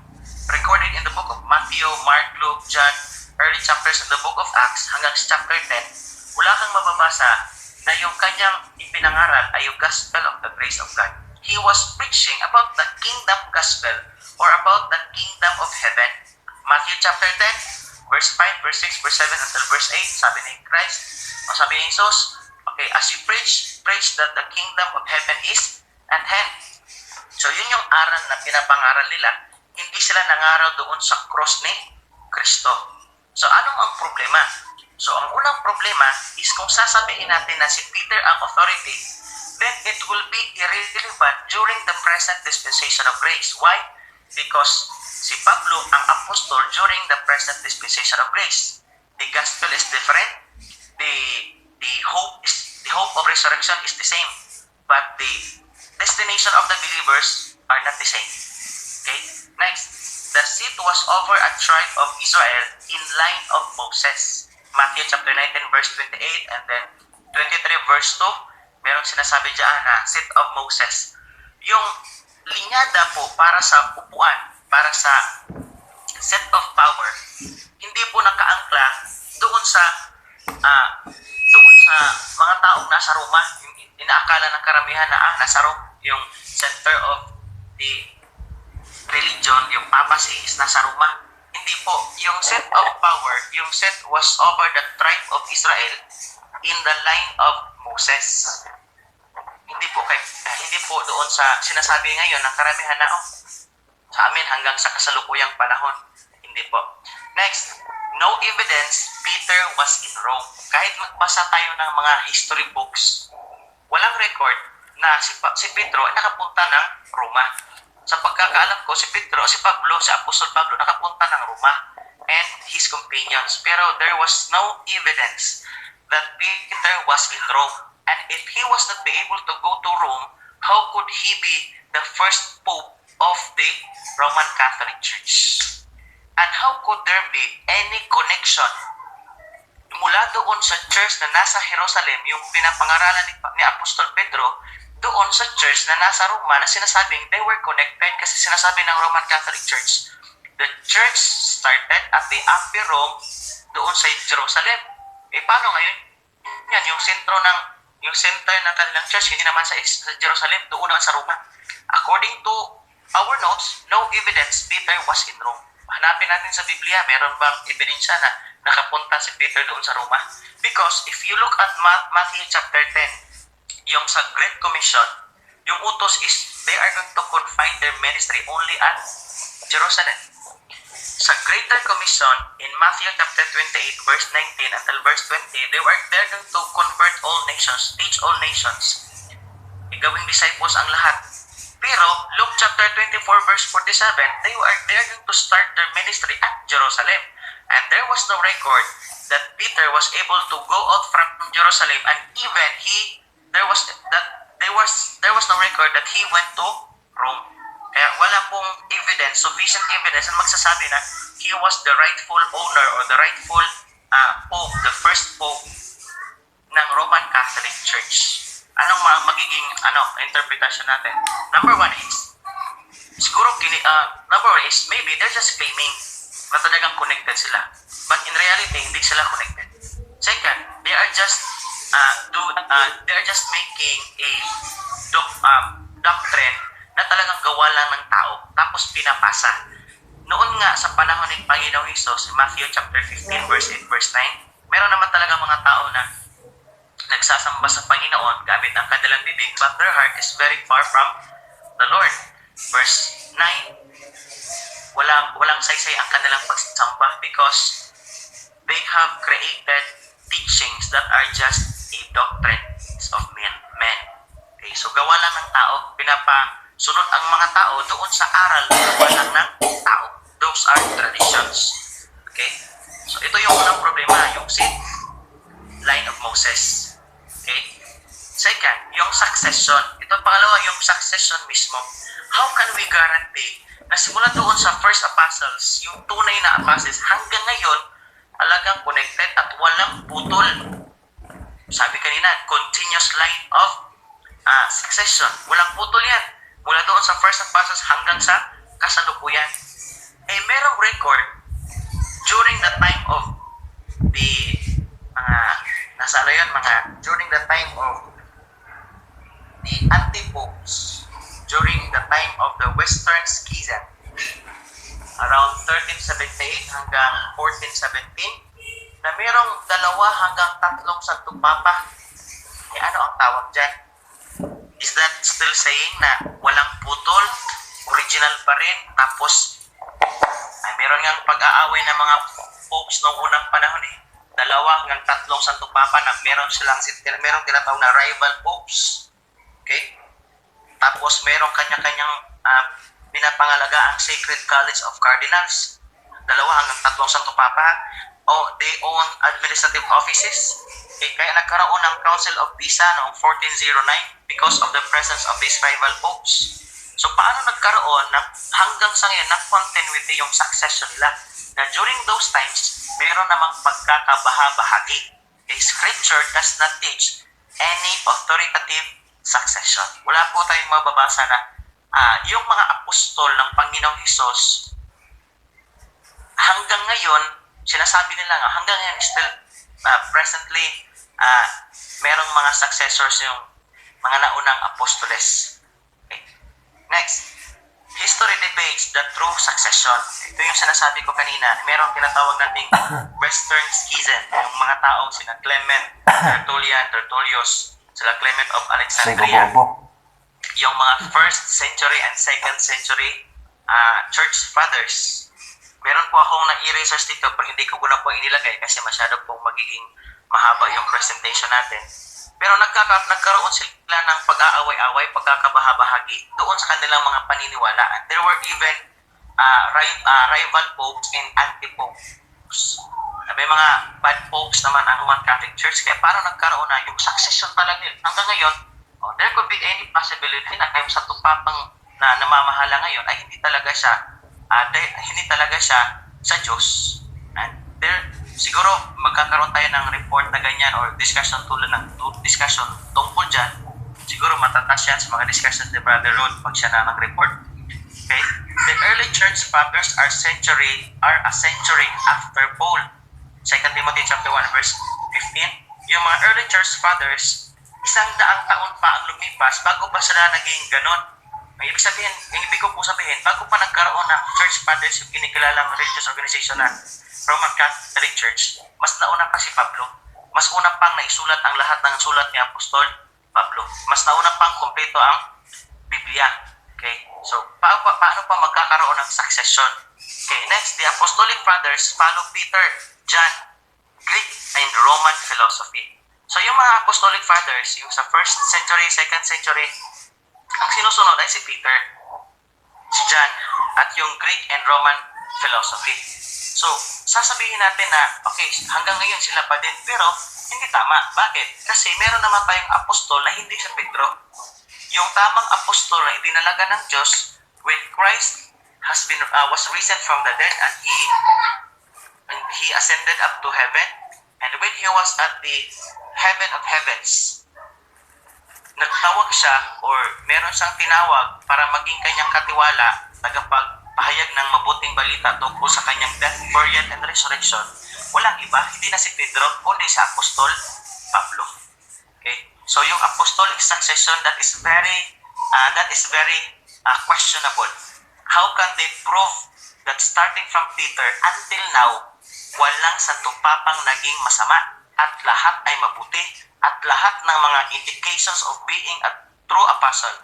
recorded in the book of Matthew, Mark, Luke, John, early chapters in the book of Acts, hanggang chapter 10, wala kang mababasa na yung kanyang ipinangaral ay yung gospel of the grace of God. He was preaching about the kingdom gospel or about the kingdom of heaven. Matthew chapter 10, verse 5, verse 6, verse 7 until verse 8, sabi ni Christ, o sabi ni Jesus, okay, as you preach that the kingdom of heaven is at hand. So yun yung aral na pinapangaral nila. Hindi sila nangaral doon sa cross ni Kristo. So anong ang problema? So ang unang problema is kung sasabihin natin na si Peter ang authority, then it will be irrelevant during the present dispensation of grace. Why? Because si Pablo ang apostol during the present dispensation of grace. The gospel is different. The hope of resurrection is the same, but the destination of the believers are not the same. Okay? Next, the seat was over a tribe of Israel in line of Moses. Matthew chapter 19 verse 28 and then 23 verse 2, merong sinasabi dyan na seat of Moses. Yung linyada po para sa upuan, para sa seat of power, hindi po nakaangkla doon sa mga taong nasa Roma. Yung inaakala ng karamihan na nasa Rome, yung center of the religion, yung papacy is nasa Roma. Hindi po. Yung seat of power, yung seat was over the tribe of Israel in the line of Moses. Hindi po doon sa sinasabi ngayon ng karamihan na sa amin hanggang sa kasalukuyang panahon. Hindi po. Next, no evidence Peter was in Rome. Kahit magbasa tayo ng mga history books, walang record na si Pedro ay nakapunta ng Roma. Sa pagkakaalam ko, si Pablo, si Apostol Pablo, nakapunta ng Roma and his companions. Pero there was no evidence that Peter was in Rome. And if he was not be able to go to Rome, how could he be the first pope of the Roman Catholic Church? And how could there be any connection mula doon sa church na nasa Jerusalem, yung pinapangaralan ni Apostol Pedro, doon sa church na nasa Roma na sinasabing they were connected kasi sinasabi ng Roman Catholic Church, the church started at the Upper Rome doon sa Jerusalem. Paano ngayon? Yan, yung center ng kanilang church, hindi naman sa Jerusalem, doon naman sa Roma. According to our notes, no evidence Peter was in Rome. Hanapin natin sa Biblia, meron bang ebidensya na nakapunta si Peter doon sa Roma? Because if you look at Matthew chapter 10, yung sa Great Commission, yung utos is they are going to confine their ministry only at Jerusalem. Sa Greater Commission, in Matthew chapter 28, verse 19 until verse 20, they're going to convert all nations, teach all nations, gawing disciples ang lahat. Pero, Luke chapter 24, verse 47, they are going to start their ministry at Jerusalem. And there was no record that Peter was able to go out from Jerusalem, and even there was no record that he went to Rome. Kaya wala pong sufficient evidence na magsasabi na he was the rightful owner or the rightful pope, the first pope ng Roman Catholic Church. Anong magiging interpretation natin? Number one is maybe they're just claiming na talagang connected sila. But in reality, hindi sila connected. Second, they are just making a doctrine na talagang gawa lang ng tao, tapos pinapasa. Noon nga, sa panahon ng Panginoong Hesus, Matthew chapter 15, verse 8, verse 9, meron naman talaga mga tao na nagsasamba sa Panginoon gamit ang kanilang bibig, but their heart is very far from the Lord. Verse 9, walang saysay ang kanilang pagsamba because they have created teachings that are just a doctrines of men. Okay, so gawa lang ng tao, pinapasunod ang mga tao doon sa aral na gawa lang ng tao. Those are traditions. Okay? So ito yung unang problema, yung line of Moses. Okay? Second, yung succession. Ito pangalawa, yung succession mismo. How can we guarantee na simula doon sa first apostles, yung tunay na apostles, hanggang ngayon, talagang connected at walang putol. Sabi kanina, continuous line of succession. Walang putol yan. Mula doon sa first apostles hanggang sa kasalukuyan. Merong record during the time of the during the time of the anti-popes, during the time of the Western Schism, around 1378 hanggang 1417, na merong 2 hanggang 3 Santong Papa. Ano ang tawag dyan? Is that still saying na walang putol, original pa rin, tapos meron ngang pag-aaway ng mga popes noong unang panahon 2 hanggang 3 Santong Papa na meron tinatawag na rival popes. Okay? Tapos merong kanya-kanyang pinapangalaga ang Sacred College of Cardinals. 2 hanggang 3 Santo Papa. They own administrative offices. Okay, kaya nagkaroon ng Council of Pisa noong 1409 because of the presence of these rival popes. So paano nagkaroon ng hanggang sa ngayon na-continuity yung succession nila? Na during those times, meron namang pagkakabaha-bahagi. Okay, Scripture does not teach any authoritative succession. Wala po tayong mababasa na yung mga apostol ng Panginoong Hesus hanggang ngayon, sinasabi nila nga, hanggang ngayon still presently, merong mga successors yung mga naunang apostoles. Okay. Next, history debates the true succession. Ito yung sinasabi ko kanina, merong tinatawag nating Western Schism, yung mga taong sina Clement, Tertullian, Tertullius, sila Clement of Alexandria, yung mga 1st century and 2nd century church fathers. Meron po akong na-i-research dito pero hindi ko na po inilagay kasi masyado pong magiging mahaba yung presentation natin. Pero nagkaroon sila ng pag-aaway-away, pagkakabahabahagi doon sa kanilang mga paniniwalaan. There were even rival popes and anti-popes. May mga bad popes naman ang Roman Catholic Church. Kaya parang nagkaroon na yung succession talaga. Hanggang ngayon, there could be any possibility na yung Santo Papang na namamahala ngayon ay hindi talaga siya sa Diyos. And there, siguro magkakaroon tayo ng report na ganyan or discussion tulad ng discussion tungkol dyan. Siguro matatas yan sa mga discussions ni Brother Rod pag siya na ng-report. Okay? The early church fathers are a century after Paul. 2 Timothy chapter 1 verse 15. Yung mga early church fathers, 100 taon pa ang lumipas bago pa sila naging ganon. Ang ibig ko po sabihin, bago pa nagkaroon ng church fathers, yung kinikilalang religious organization na Roman Catholic Church, mas nauna pa si Pablo. Mas una pang naisulat ang lahat ng sulat ni Apostol Pablo. Mas nauna pang kumpleto ang Biblia. Okay? So, paano pa magkakaroon ng succession? Okay, next, the Apostolic Fathers follow Peter, John, Greek and Roman philosophy. So, yung mga Apostolic Fathers, yung sa 1st century, 2nd century, ang sinusunod ay si Peter, si John, at yung Greek and Roman philosophy. So, sasabihin natin na, okay, hanggang ngayon sila pa din, pero hindi tama. Bakit? Kasi meron naman tayong apostol na hindi si Pedro. Yung tamang apostol na idinalaga ng Diyos when Christ was risen from the dead and he ascended up to heaven, and when he was at the heaven of heavens, nagtawag siya or meron siyang tinawag para maging kanyang katiwala, tagapagpahayag ng mabuting balita tungkol sa kanyang death, burial, and resurrection. Walang iba, hindi na si Pedro, kundi si Apostol Pablo. Okay? So yung apostolic succession, that is very questionable. How can they prove that starting from Peter until now, walang Santo Papang naging masama at lahat ay mabuti at lahat ng mga indications of being a true apostle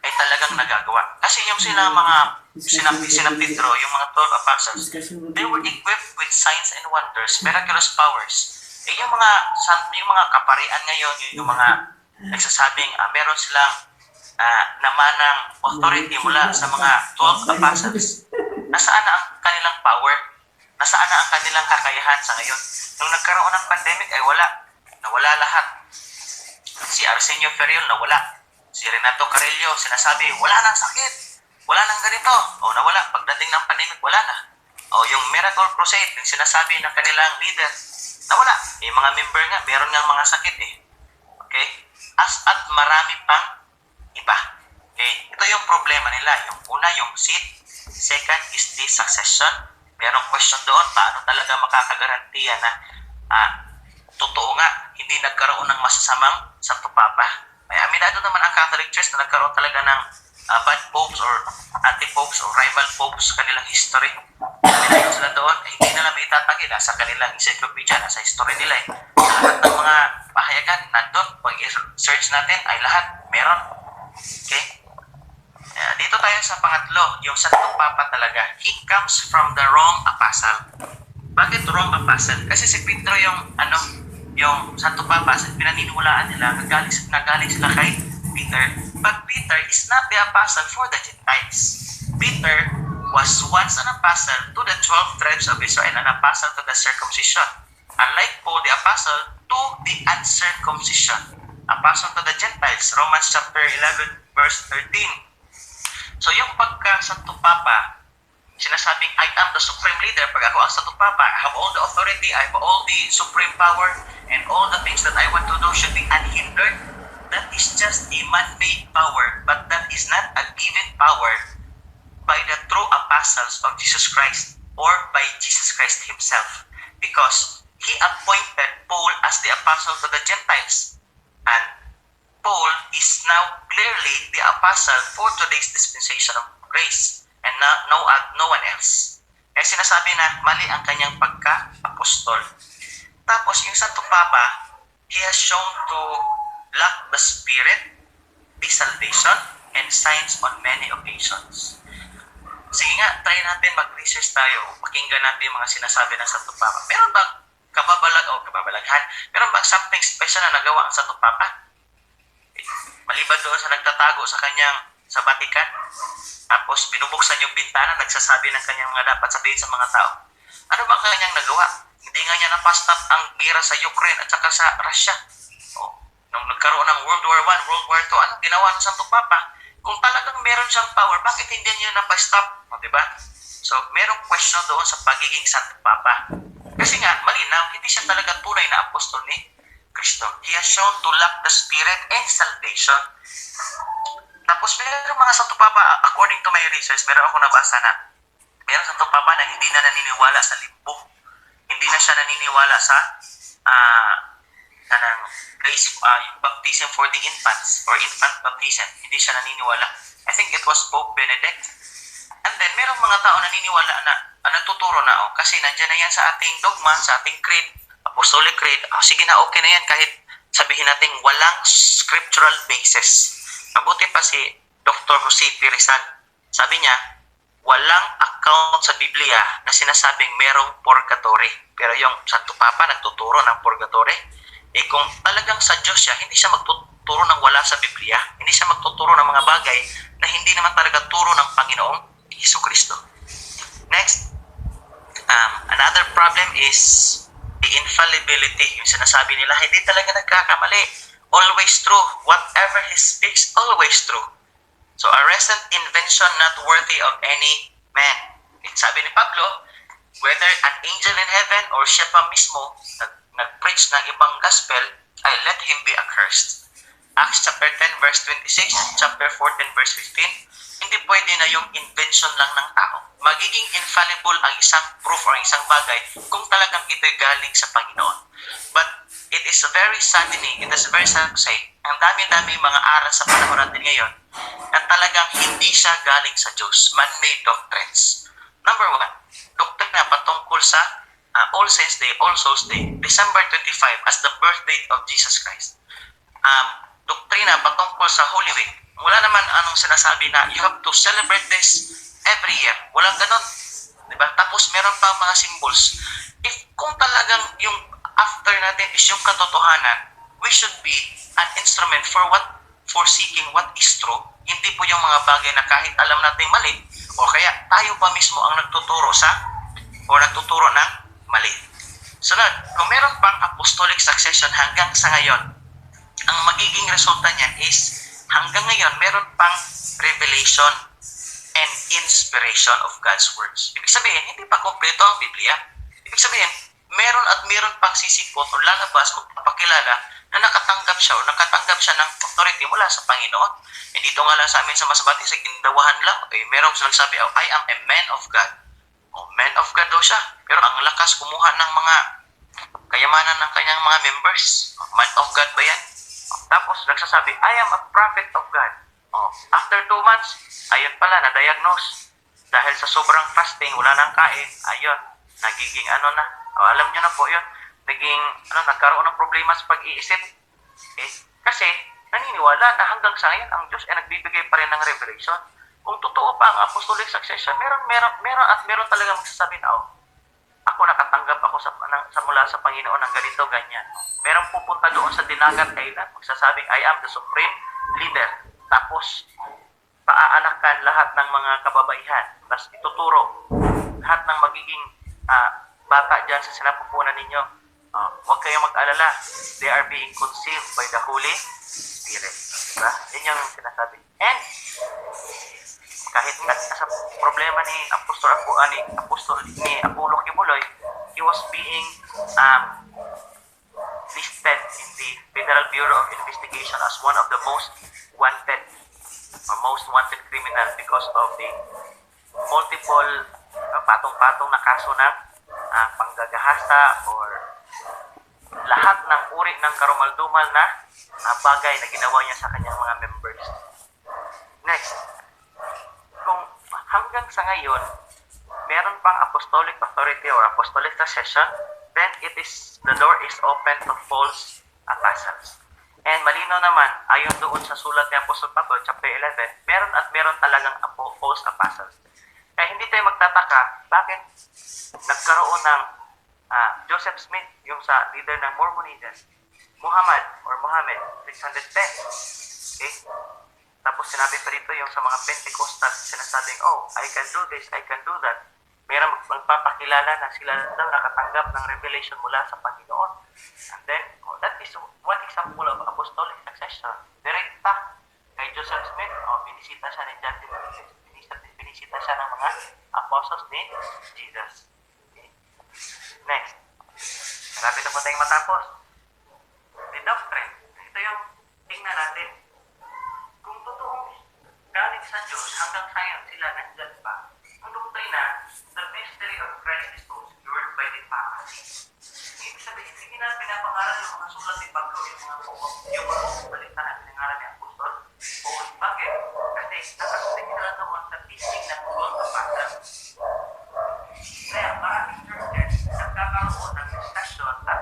ay talagang nagagawa. Kasi yung sina Pedro, yung mga 12 apostles, they were equipped with signs and wonders, miraculous powers. Yung mga kaparian ngayon, yung mga nagsasabing meron silang namanang authority mula sa mga 12 apostles. Nasaan na ang kanilang power? Nasaan na ang kanilang kakayahan sa ngayon? Nung nagkaroon ng pandemic ay nawala lahat. Si Arsenio Ferriol nawala. Si Renato Carrillo sinasabi, wala nang sakit. Wala nang ganito. Nawala. Pagdating ng pandemic, wala na. Yung Miracle Crusade, yung sinasabi ng kanilang leader, nawala. Yung mga member nga, meron nga mga sakit eh. Okay? At marami pang iba. Okay? Ito yung problema nila. Yung una, yung seat. Second is the succession. Merong question doon, paano talaga makakagarantiya na totoo nga, hindi nagkaroon ng masasamang Santo Papa. May aminado naman ang Catholic Church na nagkaroon talaga ng bad popes or anti-popes or rival popes sa kanilang history. Aminado sila doon, hindi nila may itatagi sa kanilang encyclopedia, sa history nila eh. Lahat ng mga pahayagan nandun, pag i-search natin ay lahat meron. Okay? Dito tayo sa pangatlo, yung Santo Papa talaga. He comes from the wrong apostle. Bakit wrong apostle? Kasi si Pedro yung Santo Papa, sa pinaniniwalaan nila, nagaling sila kay Peter, but Peter is not the apostle for the Gentiles. Peter was once an apostle to the 12 tribes of Israel, an apostle to the circumcision. Unlike Paul the apostle to the uncircumcision, apostle to the Gentiles, Romans chapter 11 verse 13. So yung pagka Santo Papa, sinasabing I am the supreme leader, pag ako ang Santo Papa, I have all the authority, I have all the supreme power, and all the things that I want to do should be unhindered. That is just a man-made power, but that is not a given power by the true apostles of Jesus Christ or by Jesus Christ himself, because he appointed Paul as the apostle to the Gentiles, and Paul is now clearly the apostle for today's dispensation of grace, and no one else. Kaya sinasabi na mali ang kanyang pagka-apostol. Tapos yung Santo Papa, he has shown to lack the Spirit, the salvation, and signs on many occasions. Sige nga, try natin mag-research tayo, pakinggan natin yung mga sinasabi ng Santo Papa. Meron bang kababalaghan? Meron bang something special na nagawa ang Santo Papa? Maliban doon sa nagtatago sa kanyang sa Vatican, tapos binubuksan yung bintana, nagsasabi ng kanyang mga dapat sabihin sa mga tao. Ano ba kanyang nagawa? Hindi nga niya napastop ang gera sa Ukraine at saka sa Russia. Nung nagkaroon ng World War I, World War II, ano ginawa ng Santo Papa? Kung talagang meron siyang power, bakit hindi niya napastop? Diba? So, merong question doon sa pagiging Santo Papa. Kasi nga, malinaw, hindi siya talaga tunay na apostol ni Kristo. He has shown to lack the Spirit and salvation. Tapos, merong mga Santo Papa, according to my research, meron ako nabasa na meron Santo Papa na hindi na naniniwala sa limbo. Hindi na siya naniniwala sa yung baptism for the infants or infant baptism. Hindi siya naniniwala. I think it was Pope Benedict. And then, merong mga tao naniniwala na nagtuturo na, kasi nandiyan na yan sa ating dogma, sa ating creed, apostolic creed. Sige na, okay na yan kahit sabihin natin walang scriptural basis. Mabuti pa si Dr. Jose P. Rizal. Sabi niya, walang account sa Biblia na sinasabing merong purgatory. Pero yung Santo Papa nagtuturo ng purgatory. Kung talagang sa Diyos siya, hindi siya magtuturo ng wala sa Biblia. Hindi siya magtuturo ng mga bagay na hindi naman talaga turo ng Panginoong Jesucristo. Next, another problem is the infallibility. Yung sinasabi nila, hindi talaga nagkakamali. Always true. Whatever he speaks, always true. So, a recent invention not worthy of any man. Sabi ni Pablo, whether an angel in heaven or siya pa mismo nag-preach ng ibang gospel, ay let him be accursed. Acts chapter 10 verse 26, chapter 14 verse 15, hindi pwede na yung invention lang ng tao. Magiging infallible ang isang proof or isang bagay kung talagang ito'y galing sa Panginoon. But it is very saddening, it is very sad to say, ang dami-dami mga aral sa panahon natin ngayon na talagang hindi siya galing sa Diyos, man-made doctrines. Number 1, doktrina patungkol sa All Saints Day, All Souls Day, December 25 as the birthday of Jesus Christ. Doktrina patungkol sa Holy Week. Wala naman anong sinasabi na you have to celebrate this every year. Walang ganun. Diba? Tapos meron pa mga symbols. Kung talagang yung after natin is yung katotohanan, we should be an instrument for seeking what is true. Hindi po yung mga bagay na kahit alam natin mali, o kaya tayo pa mismo ang nagtuturo ng mali. Sunod, kung meron pang apostolic succession hanggang sa ngayon, ang magiging resulta niyan is hanggang ngayon meron pang revelation and inspiration of God's words. Ibig sabihin, hindi pa kompleto ang Biblia. Ibig sabihin, meron pang sisipot o lalabas, magpapakilala na nakatanggap siya ng authority mula sa Panginoon. Dito nga lang sa amin sa Masbate, sa Gindawahan lang, merong nagsabi, I am a man of God. Man of God daw siya. Pero ang lakas kumuha ng mga kayamanan ng kanyang mga members. Man of God ba yan? Tapos nagsasabi, I am a prophet of God. After 2 months, ayun pala, na-diagnose. Dahil sa sobrang fasting, wala nang kain. Ayun, nagiging alam nyo na po yun. Nagkaroon ng problema sa pag-iisip. Kasi, naniniwala na hanggang sa ngayon, ang Diyos ay nagbibigay pa rin ng revelation. Kung totoo pa ang apostolic succession, meron talaga magsasabi na, ako nakatanggap ako mula sa Panginoon ng ganito, ganyan. Meron pupunta doon sa Dinagat Island, magsasabing, I am the supreme leader. Tapos, paaanakan lahat ng mga kababaihan. Tapos ituturo lahat ng magiging bata dyan sa sinapupunan ninyo. Huwag kayong mag-alala. They are being conceived by the Holy Spirit. Diba? Yan yung sinasabi. And, kahit nga sa problema ni Apollo Kibuloy, he was being listed in the Federal Bureau of Investigation as one of the most wanted criminal because of the multiple patong-patong na kaso ng panggagahasa or lahat ng uri ng karumal-dumal na bagay na ginawa niya sa kanyang mga members. Next, kung hanggang sa ngayon, meron pang apostolic authority or apostolic succession, then the door is open to false apostles. And malinaw naman, ayon doon sa sulat ni Apostol Pablo, chapter 11, meron talagang false apostles. Kaya hindi tayo magtataka, bakit nagkaroon ng Joseph Smith, yung sa leader ng Mormonism, Muhammad, 610. Okay? Tapos sinabi pa dito yung sa mga Pentecostal, sinasabing, I can do this, I can do that. Meron magpapakilala na sila daw nakatanggap ng revelation mula sa Panginoon. And then, that is one example of apostolic succession. Direkta kay Joseph Smith, binisita siya ni John the Baptist, binisita siya ng mga apostles ni Jesus. Okay. Next. Marami na po tayong matapos. The doctrine. Ito yung tingnan natin. Kung totoong galing sa Diyos, hanggang ngayon sila nandyan pa, ang doktrina na the mystery of Christ is obscured by the papacy. Ibig sabihin, hindi na pinapangaral yung mga sulat ni Pablo, yung mga balita na pinangaral ni Apostol. Bakit? Kasi nakasutin nila doon sa teaching ng Paul Apostol. Kaya maraming churches nagkakaroon ng discussion at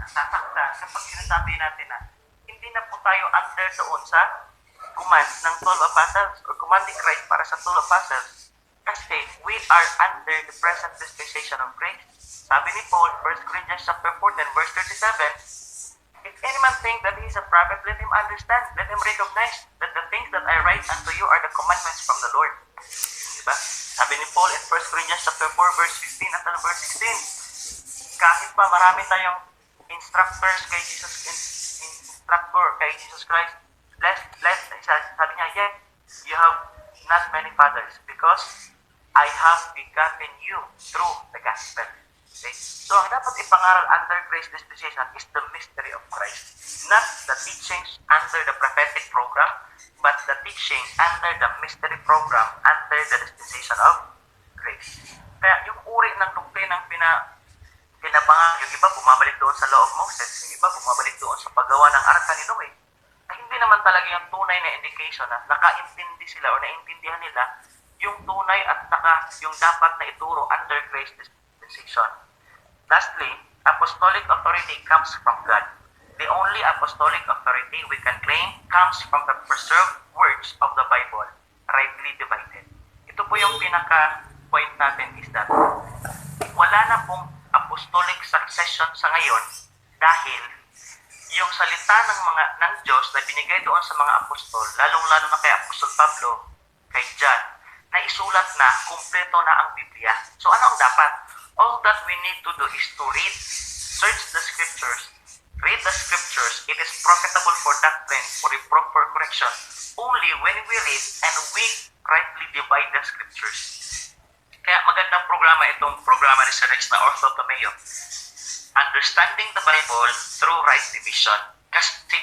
nasasaktan kapag sinasabi natin na hindi na po tayo under doon sa command ng 12 apostles or command ni Christ para sa 12 apostles. Kasi we are under the present dispensation of grace. Sabi ni Paul, 1 Corinthians chapter 14, verse 37, if any man think that he is a prophet, let him understand, let him recognize that the things that I write unto you are the commandments from the Lord. Diba? Sabi ni Paul in 1 Corinthians chapter 4, verse 15 at verse 16, kahit pa marami tayong instructors kay Jesus, Christ, sabi niya, yet you have not many fathers because I have begotten you through the gospel. Okay? So, ang dapat ipangaral under grace dispensation is the mystery of Christ. Not the teachings under the prophetic program, but the teaching under the mystery program under the dispensation of grace. Kaya yung uri ng doktrinang pinabangal, yung iba bumabalik doon sa law of Moses, yung iba bumabalik doon sa paggawa ng arka ni Noe, na hindi naman talaga yung tunay na indication na nakaintindi sila o naintindihan nila yung tunay at saka yung dapat na ituro under grace dispensation. Lastly, apostolic authority comes from God. The only apostolic authority we can claim comes from the preserved words of the Bible, rightly divided. Ito po yung pinaka-point natin is that wala na pong apostolic succession sa ngayon dahil yung salita ng Diyos na binigay doon sa mga apostol, lalong-lalo na kay Apostol Pablo, kay John, na isulat na, kumpleto na ang Biblia. So ano ang dapat? All that we need to do is to read, search the scriptures, read the scriptures. It is profitable for doctrine, for reproof, for correction, only when we read and we rightly divide the scriptures. Kaya magandang programa itong programa ni Sir Rex na Ortho Tomeo. Understanding the Bible through right division. Kasi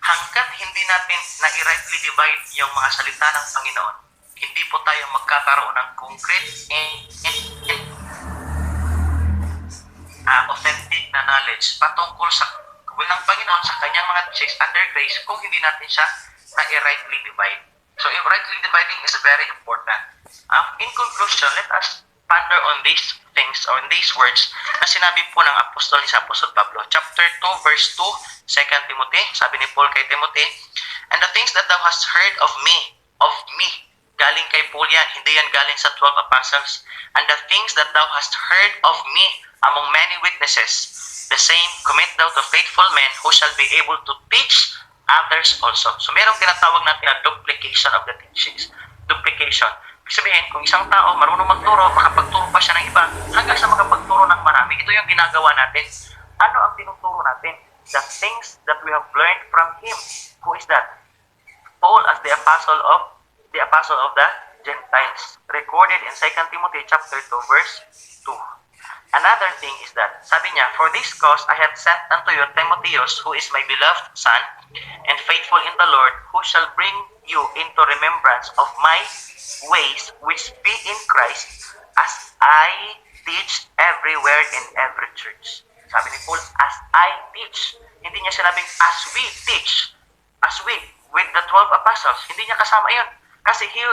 hanggat hindi natin na-rightly divide yung mga salita ng Panginoon, hindi po tayo magkakaroon ng concrete and authentic na knowledge patungkol sa will ng Panginoon sa kanyang mga teachings under grace kung hindi natin siya na-rightly divide. So, if rightly dividing is very important. In conclusion, let us ponder on these things or on these words na sinabi po ng apostol ni sa Apostol Pablo. Chapter 2, verse 2, 2 Timothy, sabi ni Paul kay Timothy, and the things that thou hast heard of me, galing kay Paul yan, hindi yan galing sa 12 apostles, and the things that thou hast heard of me among many witnesses, the same commit thou to faithful men who shall be able to teach others also. So merong tinatawag natin na duplication of the teachings. Duplication. Ibig sabihin, kung isang tao marunong magturo, makapagturo pa siya ng iba, hanggang sa makapagturo ng marami. Ito yung ginagawa natin. Ano ang tinuturo natin? The things that we have learned from him. Who is that? Paul as the apostle of the Gentiles. Recorded in 2 Timothy chapter 2 verse 2. Another thing is that, sabi niya, for this cause I have sent unto you Timotheus, who is my beloved son, and faithful in the Lord, who shall bring you into remembrance of my ways which be in Christ, as I teach everywhere in every church. Sabi ni Paul, as I teach. Hindi niya sinabing, as we teach. As we, with the 12 apostles. Hindi niya kasama yun. Kasi he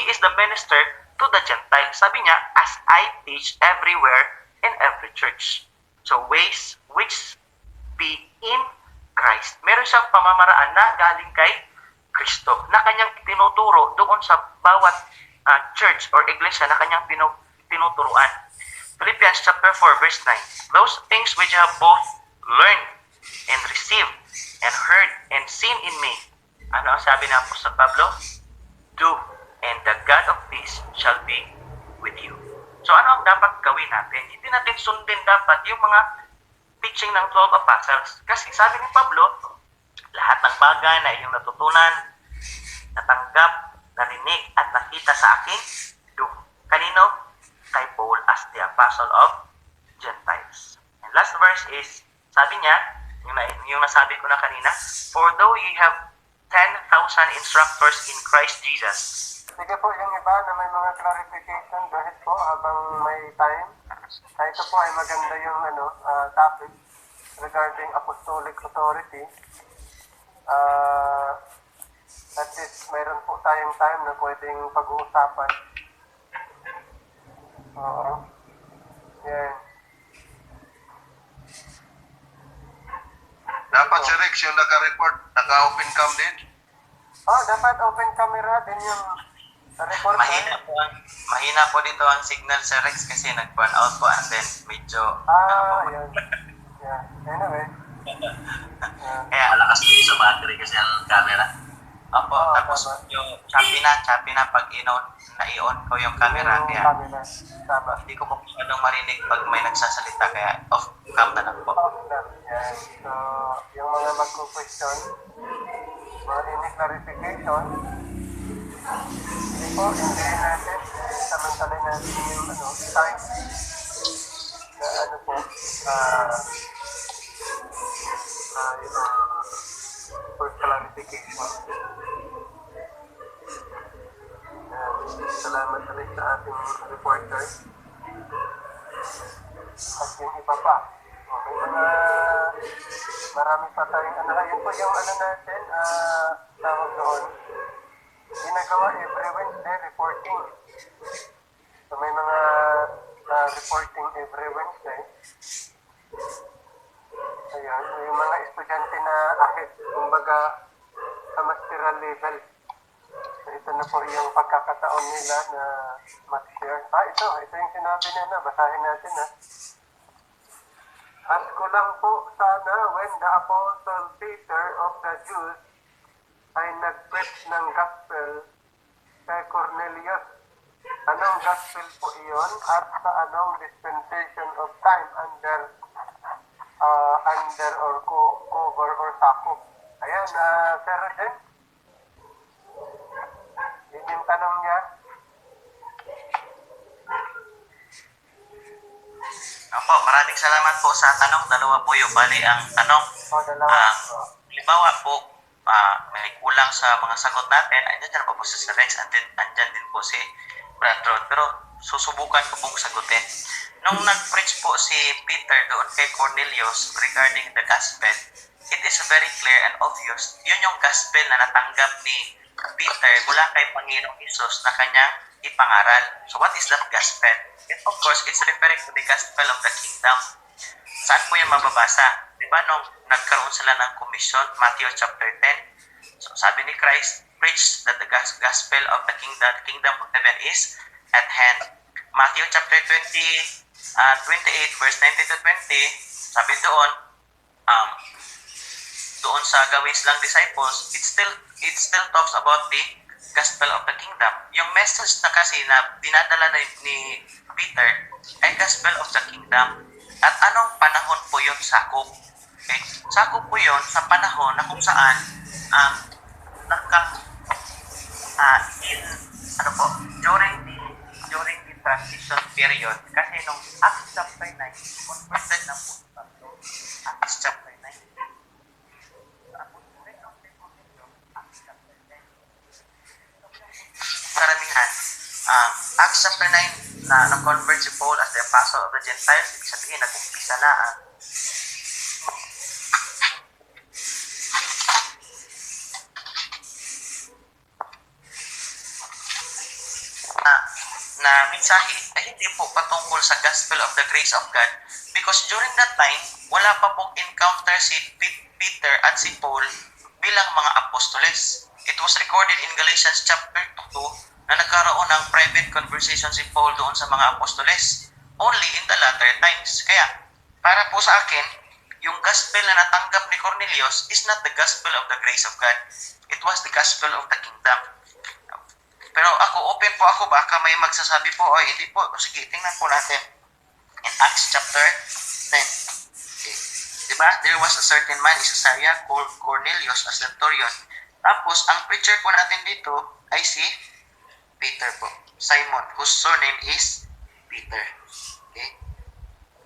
is the minister to the Gentiles. Sabi niya, as I teach everywhere in every church. So, ways which be in Christ. Meron siyang pamamaraan na galing kay Kristo, na kanyang tinuturo doon sa bawat church or iglesia na kanyang tinuturuan. Philippians chapter 4 verse 9. Those things which you have both learned and received and heard and seen in me. Ano ang sabi ng Apostol Pablo? Do, and the God of peace shall be with you. So ano ang dapat gawin natin? Hindi natin sundin dapat yung mga teaching ng 12 apostles. Kasi sabi ni Pablo, lahat ng bagay na iyong natutunan, natanggap, narinig, at nakita sa akin, do. Kanino? Kay Paul as the apostle of Gentiles. And last verse is, sabi niya, yung nasabi ko na kanina, for though ye have 10,000 instructors in Christ Jesus. Sige po, yung iba na may mga clarification, dahil po habang may time, ito po ay maganda yung topic regarding apostolic authority. At least mayroon po tayong time na pwedeng pag-uusapan. Oo. Yan. Dapat si Rex yung naka-report, naka-open cam din. Dapat open camera din yung report. Mahina po dito ang signal sa Rex kasi nag-burn out po and then medyo Yan. Yeah. Anyway. kaya malakas din sa battery kasi ang camera. Opo, tapos yung choppy na pag na-i-on ko yung camera kaya Camera. Tama. hindi ko po masyadong marinig pag may nagsasalita kaya off cam na lang po. Yan. So, yung mga magko-question, mga clarification, hindi po, hindi natin, samantalay natin yung time na po, yung for clarification. Salamat ulit sa ating reporter. At yung iba pa. Okay, marami pa tayong yun po yung natin, tawag doon. Ginagawa every Wednesday, reporting. So may mga reporting every Wednesday. Ayan, yung mga estudyante na ahead, kumbaga sa masteral level. So ito na po yung pagkakataon nila na mag-share. Ito yung sinabi nila, basahin natin Ask ko lang po sana when the Apostle Peter of the Jews ay nag-preach ng gospel kay Cornelius. Anong gospel po iyon at sa anong dispensation of time under or cover or sakop? Ayan, Sir Rajen. Yun yung tanong niya. Opo, maraming salamat po sa tanong. Dalawa po yung bali ang tanong. Dalawa. Halimbawa po, may kulang sa mga sagot natin. Andyan po si Sir Rex, andyan din po si Brad Rod. Pero susubukan ko pong sagutin. Nung nag-preach po si Peter doon kay Cornelius regarding the gospel, it is very clear and obvious. Yun yung gospel na natanggap ni Peter mula kay Panginoong Hesus na kanyang ipangaral. So what is that gospel? And of course, it's referring to the gospel of the kingdom. Saan po yung mababasa? Di ba nung nagkaroon sila ng komisyon, Matthew chapter 10? So sabi ni Christ, preach that the gospel of the kingdom of heaven is at hand. Matthew chapter 28 verse 19 to 20, sabi doon, doon sa Gawins Lang Disciples, it still talks about the gospel of the kingdom. Yung message na kasi na dinadala ni Peter ay gospel of the kingdom. At anong panahon po yun sakop? Okay? Sakop po yun sa panahon na kung saan during the transition period, kasi nung Acts chapter 9, converted na po sa Acts chapter 9. Karamihan, Acts chapter 9 na na-convert si Paul as the apostle of the Gentiles, ibig sabihin, nag-umpisa na na mensahe ay hindi po patungkol sa gospel of the grace of God, because during that time, wala pa pong encounter si Peter at si Paul bilang mga apostoles. It was recorded in Galatians chapter 2 na nagkaroon ng private conversation si Paul doon sa mga apostoles only in the latter times. Kaya, para po sa akin, yung gospel na natanggap ni Cornelius is not the gospel of the grace of God. It was the gospel of the kingdom. Pero open po ako, baka may magsasabi po, oy, hindi po. Sige, tingnan po natin. In Acts chapter 10. Okay. Diba? There was a certain man in Caesarea called Cornelius, a centurion. Tapos, ang preacher po natin dito ay si Peter po. Simon, whose surname is Peter. Okay?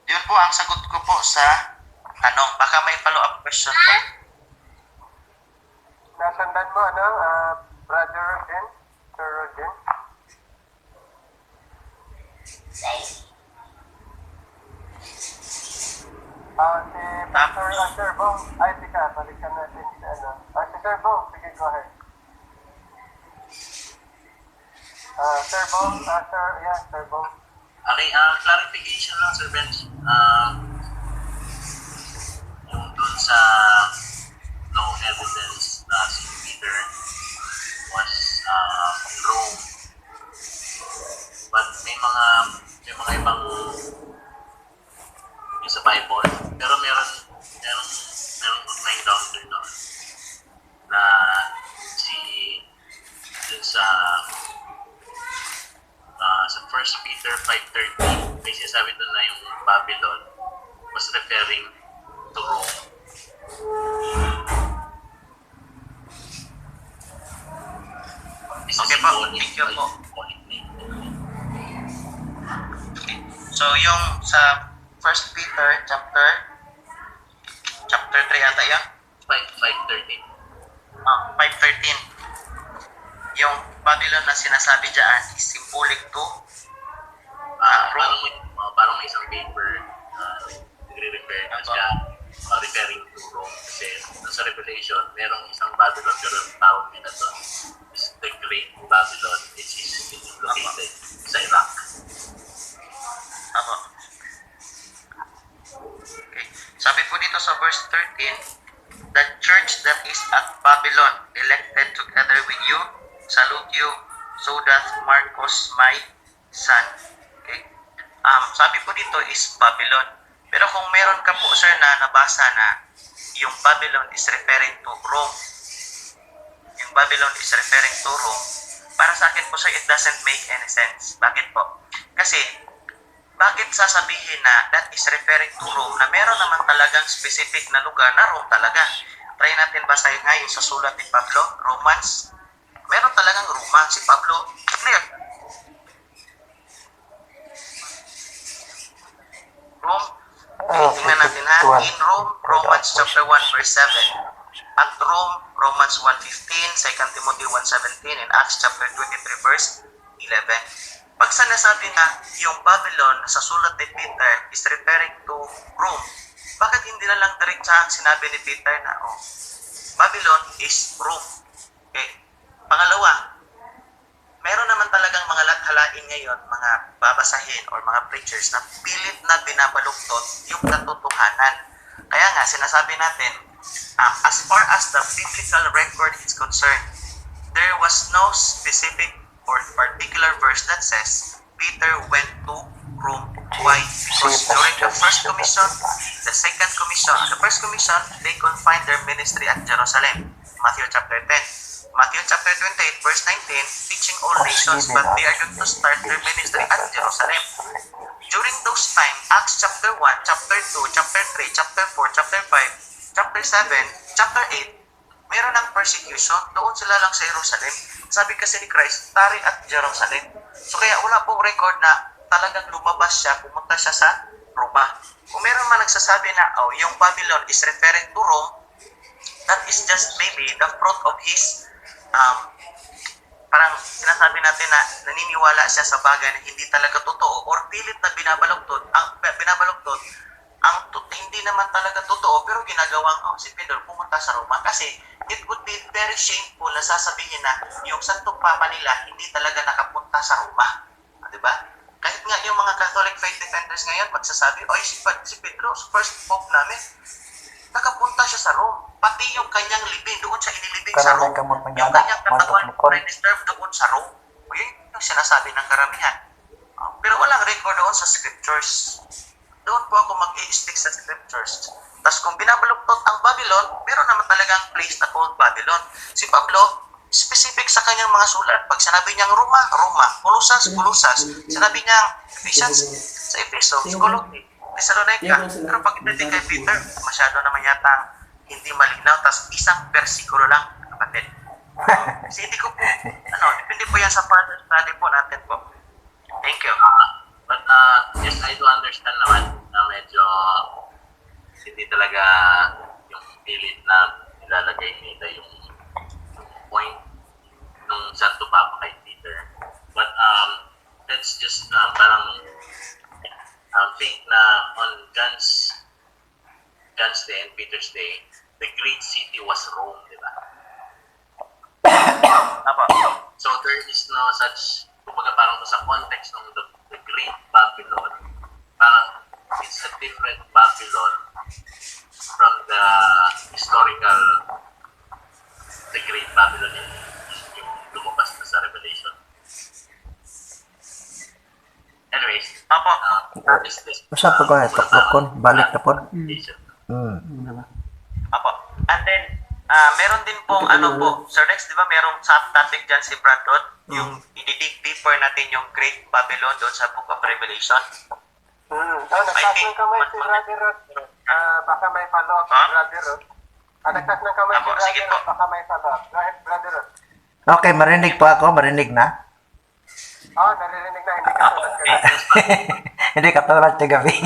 Yun po ang sagot ko po sa tanong. Baka may follow-up question po. Nasandan mo, Brother Rodin? Sir Rodin? Si Sir Bong. Ay, tika, balikan natin si si Sir Bong, sige, go ahead. Sir Bong, Sir Bong. Okay, clarification lang, Sir Bench. Yung dun sa no evidence na si Peter was in Rome. But may mga ibang yung sa Bible, pero meron na-encounter doon na si dun sa 1 Peter 5:13, may sinasabi doon na yung Babylon was referring to Rome. Okay po, thank you po. Okay. So yung sa 1 Peter chapter 3 ata yan? 5:13. 5:13. Yung Babylon na sinasabi dyan is symbolic to Parang may isang paper nagre-refer na siya referring to Rome, kasi sa Revelation merong isang Babylon pero ang tawag nila doon is the Great Babylon, which is located sa Iraq. Apo. Okay. Sabi po dito sa verse 13, the church that is at Babylon, elected together with you, salute you, so that Marcos my son. Okay. Sabi po dito is Babylon. Pero kung meron ka po, sir, na nabasa na yung Babylon is referring to Rome, yung Babylon is referring to Rome, para sa akin po, sir, it doesn't make any sense. Bakit po? Kasi, bakit sasabihin na that is referring to Rome na meron naman talagang specific na lugar na Rome talaga? Try natin basahin nga yung sa sulat ni Pablo, Romans. Meron talagang Roma, si Pablo, clear. Rome, tingnan natin ha. In Rome, Romans chapter 1 verse 7. At Rome, Romans 1:15, 2 Timothy 1:17, and Acts chapter 23 verse 11. Pag sinasabi na yung Babylon sa sulat ni Peter is referring to Rome, bakit hindi na lang diretsahang sinabi ni Peter na Babylon is Rome? Okay. Pangalawa, meron naman talagang mga lathalain ngayon, mga babasahin or mga preachers na pilit na binabaluktot yung katotohanan. Kaya nga, sinasabi natin, as far as the biblical record is concerned, there was no specific or particular verse that says Peter went to Rome Why? Because during the first commission, the second commission, the first commission, they confined their ministry at Jerusalem. Matthew chapter 10. Matthew chapter 28, verse 19, teaching all nations, but they are going to start their ministry at Jerusalem. During those time, Acts chapter 1, chapter 2, chapter 3, chapter 4, chapter 5, chapter 7, chapter 8, meron ng persecution, doon sila lang sa Jerusalem. Sabi kasi ni Christ, tari at Jerusalem. So kaya wala pong record na talagang lumabas siya, pumunta siya sa Roma. Kung meron man nagsasabi na, yung Babylon is referring to Rome, that is just maybe the fruit of his parang sinasabi natin na naniniwala siya sa bagay na hindi talaga totoo or pilit na binabaluktot hindi naman talaga totoo pero ginagawang si Pedro pumunta sa Roma kasi it would be very shameful na sasabihin na yung Santong Papa nila hindi talaga nakapunta sa Roma. Di ba? Kahit nga yung mga Catholic faith defenders ngayon magsasabi, si Pedro, first pope namin, nakapunta siya sa Rome. Pati yung kanyang libing doon siya inilibing sa Rome. Yung kanyang katawan registered doon sa Rome. Yun yung sinasabi ng karamihan. Pero walang record doon sa scriptures. Doon po ako mag-i-stick sa scriptures. Tapos kung binabaluktot ang Babylon, meron naman talagang place na called Babylon. Si Pablo, specific sa kanyang mga sulat. Pag sinabi niyang Roma, Roma. Colossus, Colossus. Sinabi niyang Ephesians, sa Ephesus, Colossae, Thessalonica. Pero pag ititin kay Peter, masyado naman yata hindi malinaw. Tapos isang versikulo lang, kapatid. Kasi hindi ko po, depende po yan sa further study po natin po. Thank you. But yes, I do understand naman na medyo hindi talaga yung pilit na nilalagay nila yung point ng Santo Papa kay Peter. But let's just parang think na on John's Day and Peter's Day, the great city was Rome, di ba? So there is no such, kumbaga parang sa context ng the great Babylon, parang it's a different Babylon from the historical, the great Babylon yung lumabas na sa Revelation. Anyways, Masa po ko na tuklokon, balik na po. Apo. And then, meron din pong Sir Rex, di ba merong subtopic dyan si Bradford, yung i-dig deeper natin yung Great Babylon doon sa Book of Revelation. Nagtas ng kamay si Brother Rod. Baka may follow-up si Brother Rod. Nagtas ng kamay si Brother Rod, baka may follow-up. Go ahead, Brother Rod. Okay, marinig po ako, marinig na. Naririnig na, hindi ka tulad ka. Hindi katulad sa gabi.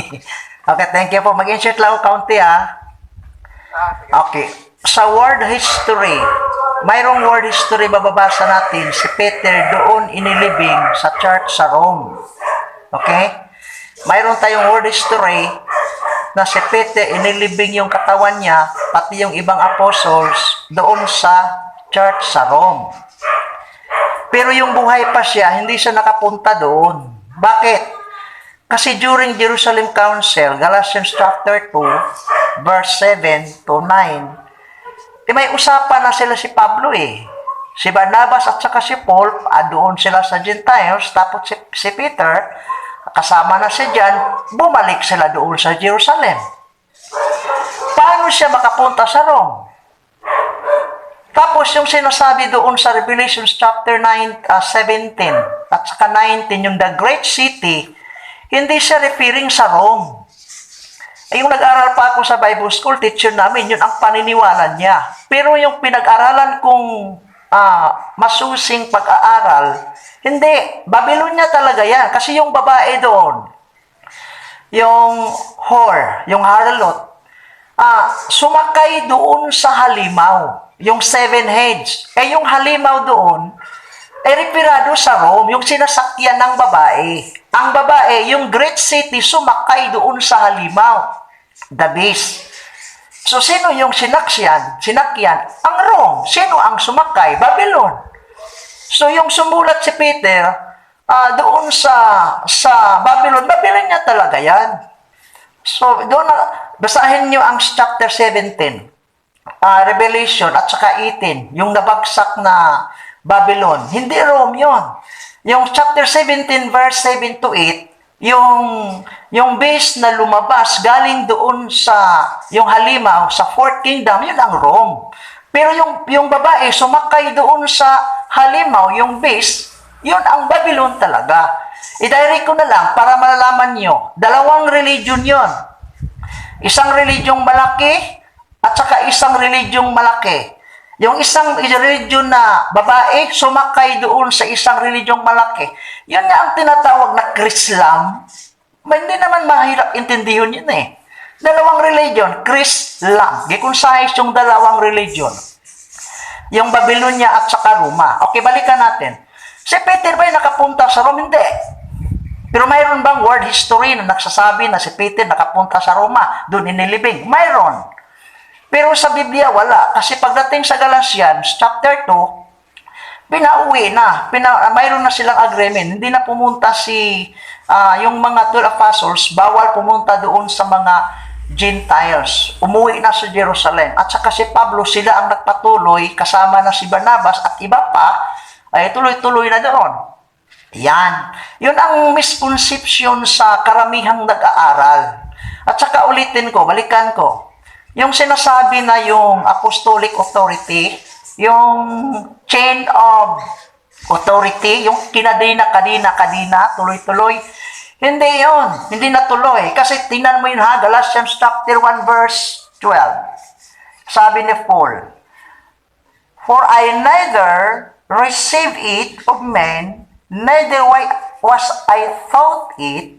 Okay, thank you po. Mag-insert lang ako kaunti Sige. Okay. Sa word history, mayroong word history bababasa natin si Peter doon inilibing sa church sa Rome. Okay? Mayroon tayong word history na si Peter inilibing yung katawan niya, pati yung ibang apostles doon sa church sa Rome. Pero yung buhay pa siya, hindi siya nakapunta doon. Bakit? Kasi during Jerusalem Council, Galatians chapter 2, verse 7 to 9, may usapan na sila si Pablo Si Barnabas at saka si Paul, doon sila sa Gentiles, tapos si Peter, kasama na si John, bumalik sila doon sa Jerusalem. Paano siya makapunta sa Rome? Tapos yung sinasabi doon sa Revelation chapter 17 at saka 19, yung the great city, hindi siya referring sa Rome. Yung nag-aral pa ako sa Bible School, teacher namin, yun ang paniniwala niya. Pero yung pinag-aralan kong masusing pag-aaral, hindi, Babylonia talaga yan. Kasi yung babae doon, yung whore, yung harlot, sumakay doon sa halimaw. Yung 7 heads. Yung halimaw doon, referado sa Rome, yung sinasakyan ng babae. Ang babae, yung great city, sumakay doon sa halimaw. The beast. So, sino yung sinakyan? Ang Rome. Sino ang sumakay? Babylon. So, yung sumulat si Peter, doon sa Babylon, Babylon niya talaga yan. So, doon basahin nyo ang chapter 17. Revelation at saka 18, yung nabagsak na Babylon. Hindi Rome yun. Yung chapter 17 verse 7 to 8, yung base na lumabas galing doon sa yung halimaw sa fourth kingdom, yun ang Rome. Pero yung babae sumakay doon sa halimaw, yung base, yun ang Babylon talaga. I-direct ko na lang para malalaman nyo. Dalawang religion yon. Isang religyong malaki at saka isang religyong malaki. Yung isang religion na babae, sumakay doon sa isang religyong malaki. Yun nga ang tinatawag na Chrislam. Hindi naman mahirap intindihin yun eh. Dalawang religion, Chrislam. Gikonsahis yung dalawang religion. Yung Babylonia at saka Roma. Okay, balikan natin. Si Peter ba'y nakapunta sa Rome? Hindi. Pero mayroon bang world history na nagsasabi na si Peter nakapunta sa Roma? Doon inilibing? Mayroon. Pero sa Biblia, wala. Kasi pagdating sa Galatians, chapter 2, pinauwi na. Mayroon na silang agreement. Hindi na pumunta yung mga 12 apostles, bawal pumunta doon sa mga Gentiles. Umuwi na sa Jerusalem. At saka si Pablo, sila ang nagpatuloy, kasama na si Barnabas at iba pa, ay tuloy-tuloy na doon. Yan. Yun ang misconception sa karamihang nag-aaral. At saka ulitin ko, balikan ko. Yung sinasabi na yung apostolic authority, yung chain of authority, yung kadina, tuloy-tuloy, hindi yun. Hindi natuloy. Kasi tingnan mo yun ha, Galatians chapter 1 verse 12. Sabi ni Paul, "For I neither received it of men, neither was I taught it,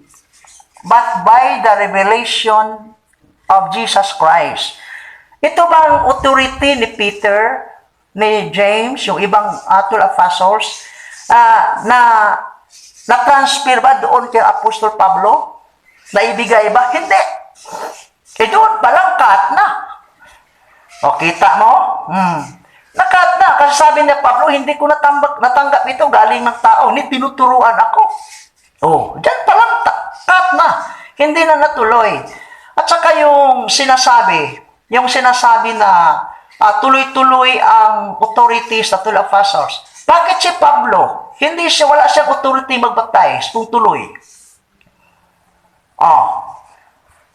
but by the revelation of Jesus Christ." Ito bang authority ni Peter, ni James, yung ibang 12 apostles, na-transfer ba doon kay Apostol Pablo? Naibigay ba? Hindi. Doon palang cut na. O, kita mo? Nakat na. Kasi sabi ni Pablo, hindi ko natanggap ito galing ng tao. Ni tinuturuan ako. Diyan palang cut na. Hindi na natuloy. At saka yung sinasabi na tuloy-tuloy ang authorities sa 12 apostles. Bakit si Pablo? Wala siyang authority magbaptize kung tuloy.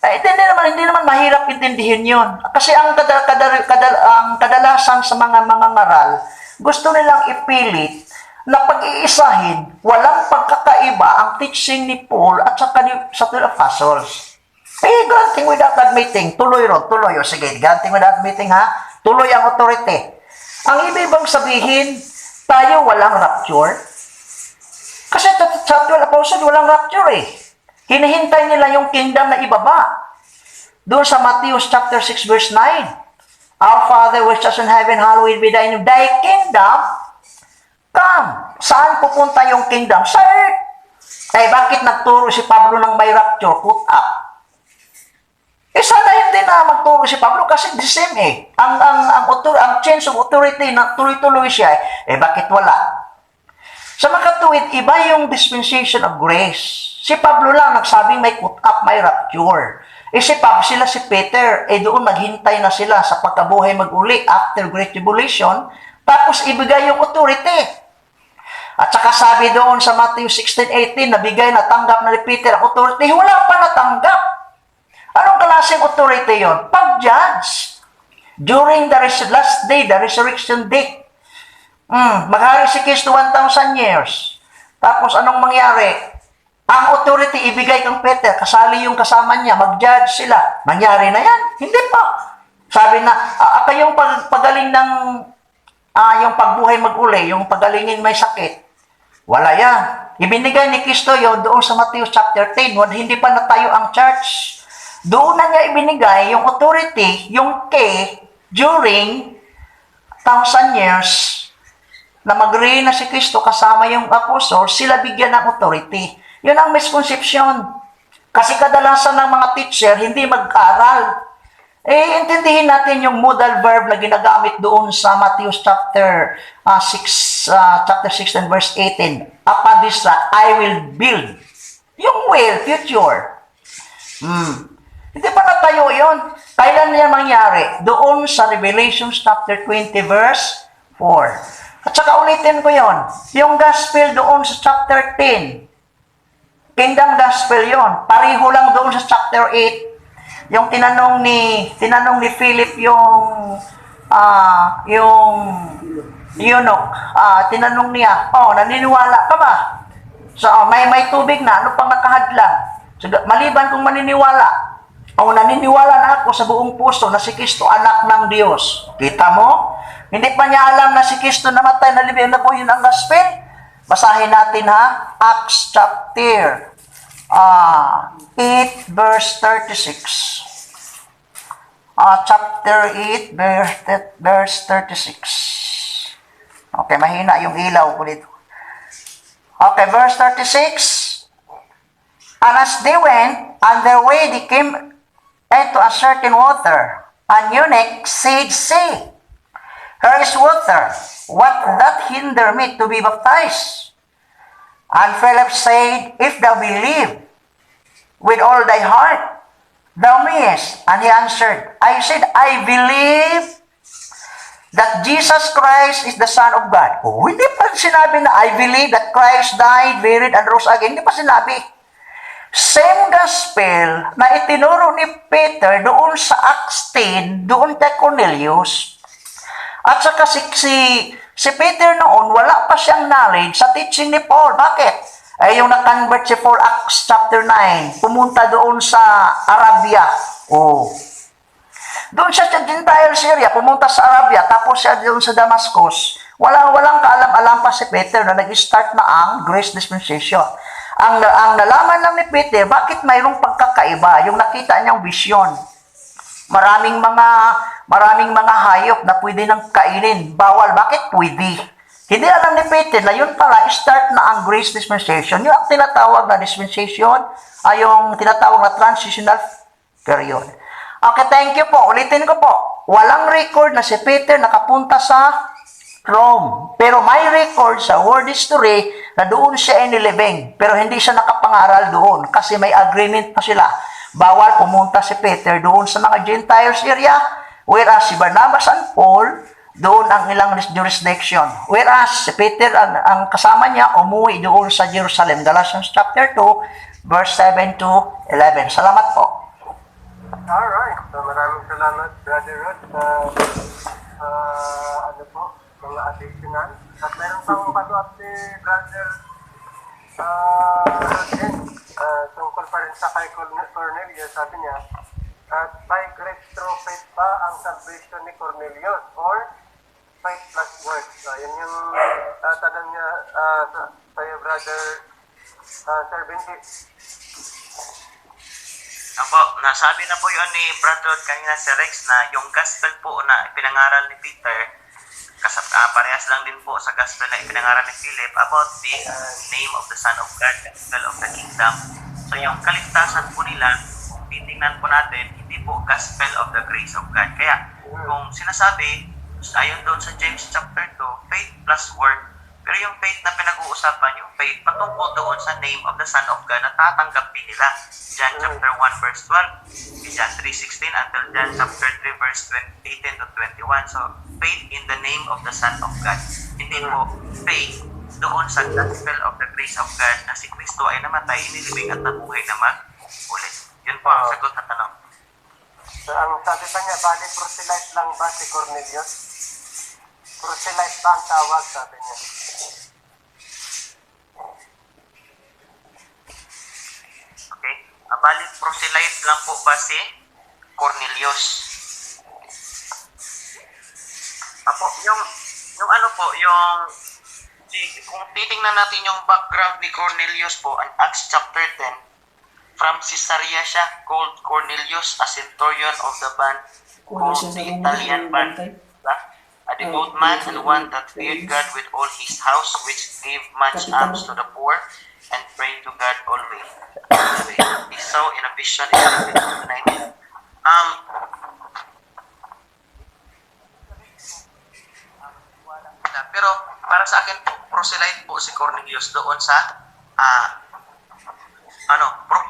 Hindi naman mahirap intindihin yun. Kasi ang kadalasan sa mga ngaral, gusto nilang ipilit na pag-iisahin, walang pagkakaiba ang teaching ni Paul at saka sa 12 apostles. Granting without admitting. Tuloy ron, tuloy. Sige, granting without admitting ha. Tuloy ang authority. Ang ibig bang sabihin, tayo walang rapture? Kasi sa 12 apostles, walang rapture eh. Hinihintay nila yung kingdom na ibaba. Doon sa Matthew chapter 6 verse 9. Our Father which is in heaven, hallowed be thy name. Thy kingdom come. Saan pupunta yung kingdom? Sa earth. Bakit nagturo si Pablo ng may rapture? Put up. Sana hindi na magturo si Pablo kasi the same eh. Ang change of authority na tuloy-tuloy siya bakit wala? Sa makatuwid, iba yung dispensation of grace. Si Pablo lang nagsabing may put up, may rapture. Sila si Peter, doon naghintay na sila sa pagkabuhay mag-uli after Great Tribulation, tapos ibigay yung authority. At saka sabi doon sa Matthew 16:18, nabigay, natanggap na ni Peter ang authority, wala pa natanggap. Anong klaseng authority yon? Pag-judge. During the last day, the resurrection day. Maghari si Kristo 1,000 years. Tapos anong mangyari? Ang authority ibigay kang Peter, kasali yung kasama niya, mag-judge sila. Nangyari na yan? Hindi pa. Sabi na, kayong pagaling ng yung pagbuhay mag-uli, yung pagalingin may sakit. Wala yan. Ibinigay ni Kristo yon doon sa Matthew chapter 10, hindi pa natayo ang church. Doon na niya ibinigay yung authority, yung during 1,000 years na mag-reign na si Kristo kasama yung apostles, sila bigyan ng authority. Yun ang misconception. Kasi kadalasan ng mga teacher, hindi mag-aral. Intindihin natin yung modal verb na ginagamit doon sa Matthew chapter 6 and verse 18. Upon this rock, I will build. Yung will, future. Hindi pa natayo yun. Kailan niya mangyari? Doon sa Revelation chapter 20 verse 4. At saka ulitin ko yon. Yung gospel doon sa chapter 10. Kingdom gospel yon. Pareho lang doon sa chapter 8. Yung tinanong ni Philip yung eunuch, tinanong niya, naniniwala ka ba? So, may tubig na, ano pang nakahadlang? So, maliban kung maniniwala, naniniwala na ako sa buong puso na si Kristo anak ng Diyos. Kita mo? Hindi pa niya alam na si Kristo namatay na libing na po yun ang gospel. Basahin natin ha, Acts chapter 8 verse 36. Chapter 8 verse 36. Okay, mahina yung ilaw ko dito. Okay, verse 36. And as they went on their way, they came into a certain water. And eunuch said, say, here is water. What that hinder me to be baptized? And Philip said, if thou believe with all thy heart, thou mayest. And he answered, I said, I believe that Jesus Christ is the Son of God. Hindi pa sinabi na I believe that Christ died, buried, and rose again. Hindi pa sinabi. Same gospel na itinuro ni Peter doon sa Acts 10, doon kay Cornelius. At saka si Peter noon, wala pa siyang knowledge sa teaching ni Paul. Bakit? Yung na-convert si Paul, Acts chapter 9, pumunta doon sa Arabia. Doon siya sa Gentile Syria, pumunta sa Arabia, tapos siya doon sa Damascus. Walang kaalam-alam pa si Peter na nag-start na ang Grace Dispensation. Ang nalaman lang ni Peter, bakit mayroong pagkakaiba? Yung nakita niyang vision. Maraming mga hayop na pwede nang kainin. Bawal. Bakit pwede? Hindi alam ni Peter na yun pala, start na ang Grace Dispensation. Yung ang tinatawag na dispensation ay yung tinatawag na transitional period. Okay, thank you po. Ulitin ko po. Walang record na si Peter nakapunta sa Rome. Pero may record sa world history na doon siya inilibing. Pero hindi siya nakapangaral doon kasi may agreement pa sila. Bawal pumunta si Peter doon sa mga Gentiles area. Whereas si Barnabas and Paul, doon ang ilang jurisdiction. Whereas si Peter, ang kasama niya, umuwi doon sa Jerusalem. Galatians chapter 2, verse 7 to 11. Salamat po. Alright, so maraming salamat, Brother Rod, mga additional. At meron pang follow-up si Brother Jen, tungkol pa rin sa kay Cornelius, sabi niya, at by grace through faith ba ang salvation ni Cornelius or faith plus works? Yan yung tanong niya sa'yo, Brother Sir Benji. Apo, nasabi na po yun ni Brad Rod kanina si Rex na yung gospel po na ipinangaral ni Peter, parehas lang din po sa gospel na ipinangaral ni Philip about the name of the Son of God, gospel of the kingdom. So yung kaligtasan po nila, kung titingnan po natin, hindi po gospel of the grace of God. Kaya kung sinasabi, ayon doon sa James chapter 2, faith plus work. Pero yung faith na pinag-uusapan, yung faith patungkol doon sa name of the Son of God na tatanggapin nila. John chapter 1 verse 12, John 3:16 until John chapter 3 verse 18 to 21. So, faith in the name of the Son of God. Hindi po faith doon sa gospel of the grace of God na si Kristo ay namatay, inilibing at nabuhay naman ulit. Yun po ang sagot na tanong. So, ang sabi pa niya, bali proselyte lang ba si Cornelius? Proselyte ba ang tawag, sabi niya? Okay? Bali proselyte lang po ba si Cornelius? Apo, yung ano po, kung titingnan natin yung background ni Cornelius po, an Acts chapter 10, from Caesarea siya, called Cornelius, a centurion of the band, called the Italian band. A devout man and one that feared God with all his house, which gave much alms to the poor and prayed to God always. He saw in a vision in chapter 19. Pero para sa akin po, proselyte po si Cornelius doon sa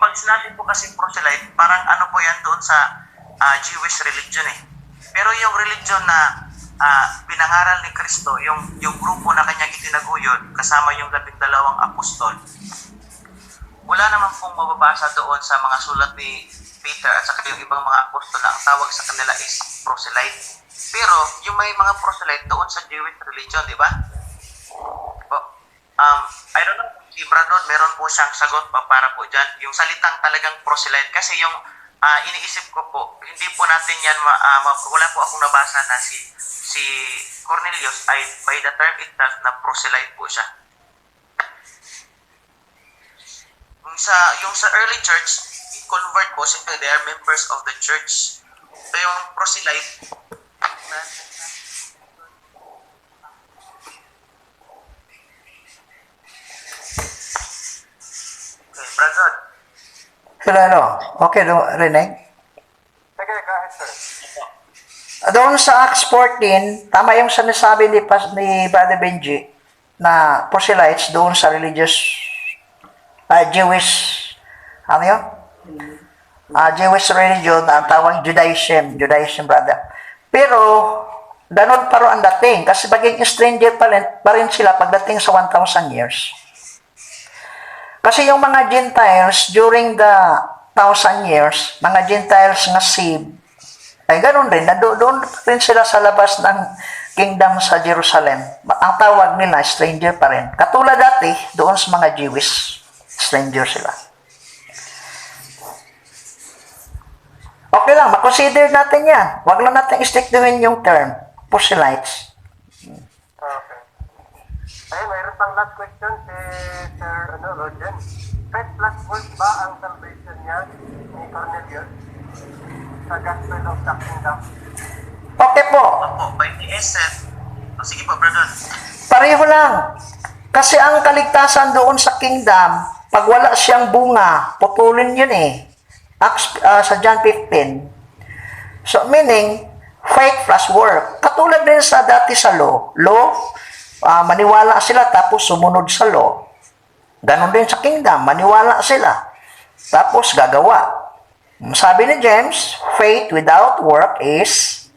pag sinabi po kasi proselyte, parang ano po yan doon sa Jewish religion eh. Pero yung religion na pinangaral ni Kristo, yung grupo na kanyang itinaguyod, kasama yung 12 apostol, wala naman pong mababasa doon sa mga sulat ni Peter at saka yung ibang mga apostol na ang tawag sa kanila is proselyte. Pero yung may mga proselyte doon sa Jewish religion, di ba? Po. I don't know, si Brandon, meron po siyang sagot pa para po dyan. Yung salitang talagang proselyte. Kasi yung iniisip ko po, hindi po natin yan, wala po akong nabasa na si Cornelius ay by the term itself na proselyte po siya. Yung sa early church, convert po sila, they are members of the church. So yung proselyte, okay, Brandon. Hello. Okay, Reneg? Sige, kahit sir. Doon sa Acts 14, tama yung sinasabi ni Brother Benji na proselytes doon sa religious Jewish, ano yun? Jewish religion, ang tawag Judaism, brother. Pero, ganun pa rin ang dating, kasi maging stranger pa rin sila pagdating sa 1,000 years. Kasi yung mga Gentiles, during the 1,000 years, mga Gentiles na saved, ay ganun rin, doon rin sila sa labas ng kingdom sa Jerusalem. Ang tawag nila, stranger pa rin. Katulad dati, doon sa mga Jewish, stranger sila. Okay lang, makonsider natin yan. Huwag lang natin istiktuhin yung term, proselytes. Okay. Ayun, mayroon pang last question si Sir Roden. Faith plus works ba ang salvation niya ni Cornelius sa Gospel of the Kingdom? Okay po. Opo, by the essence. Sige po, Brandon. Pareho lang. Kasi ang kaligtasan doon sa kingdom, pag wala siyang bunga, putulin yun eh. Sa John 15. So, meaning, faith plus work. Katulad din sa dati sa law. Maniwala sila tapos sumunod sa law. Ganon din sa kingdom, maniwala sila. Tapos gagawa. Sabi ni James, faith without work is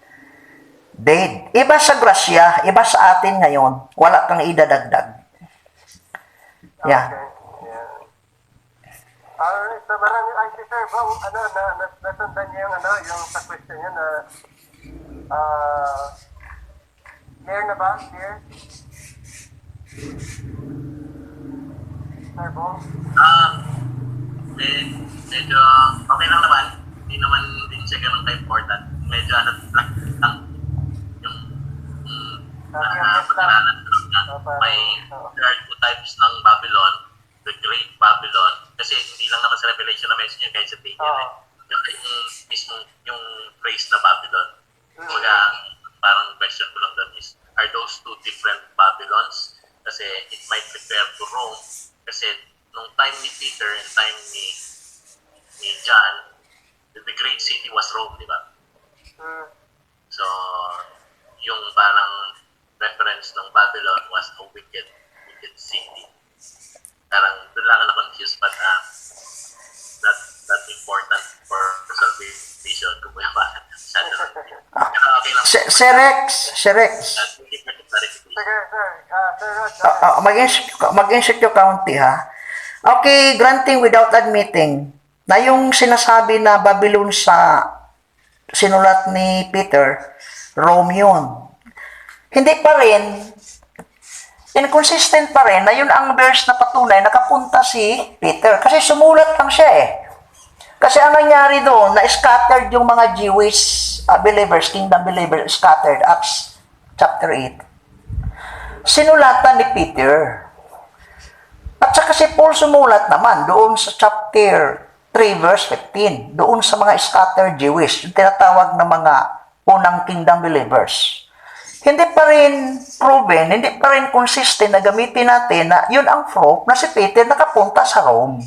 dead. Iba sa grasya, iba sa atin ngayon. Wala kang idadagdag. Yeah. Okay. Yeah. Alright, so marami, ay si Sir Bo, nasundan niya yung sa question niya na, clear na ba? Clear? Sir Bo? Medyo okay lang naman. Hindi naman din siya ganun ka-important. Medyo lang yung pag-aralan na may there are two types ng Babylon, the Great Babylon, kasi hindi lang naman sa Revelation na mention yun, kahit sa Daniel yung mismo yung phrase na Babylon. Kumbaga, parang question ko lang doon is, are those two different Babylons? Kasi it might refer to Rome, kasi nung time ni Peter and time ni John, the great city was Rome, di ba? So, yung parang reference ng Babylon was a wicked city. Parang doon lang na-confused, but not important for salvation. Kung may parang okay lang. Serex. Sige, sir. Sir Rod. Mag-insecure county, ha? Okay, granting without admitting na yung sinasabi na Babylon sa sinulat ni Peter, Rome yun. Hindi pa rin, inconsistent pa rin na yun ang verse na patunay nakapunta si Peter. Kasi sumulat lang siya eh. Kasi ang nangyari doon, na-scattered yung mga Jewish believers, kingdom believers, scattered, Acts chapter 8. Sinulatan ni Peter. At saka si Paul sumulat naman doon sa chapter 3 verse 15, doon sa mga scattered Jewish, yung tinatawag na mga unang kingdom believers. Hindi pa rin proven, hindi pa rin consistent na gamitin natin na yun ang proof na si Peter nakapunta sa Rome.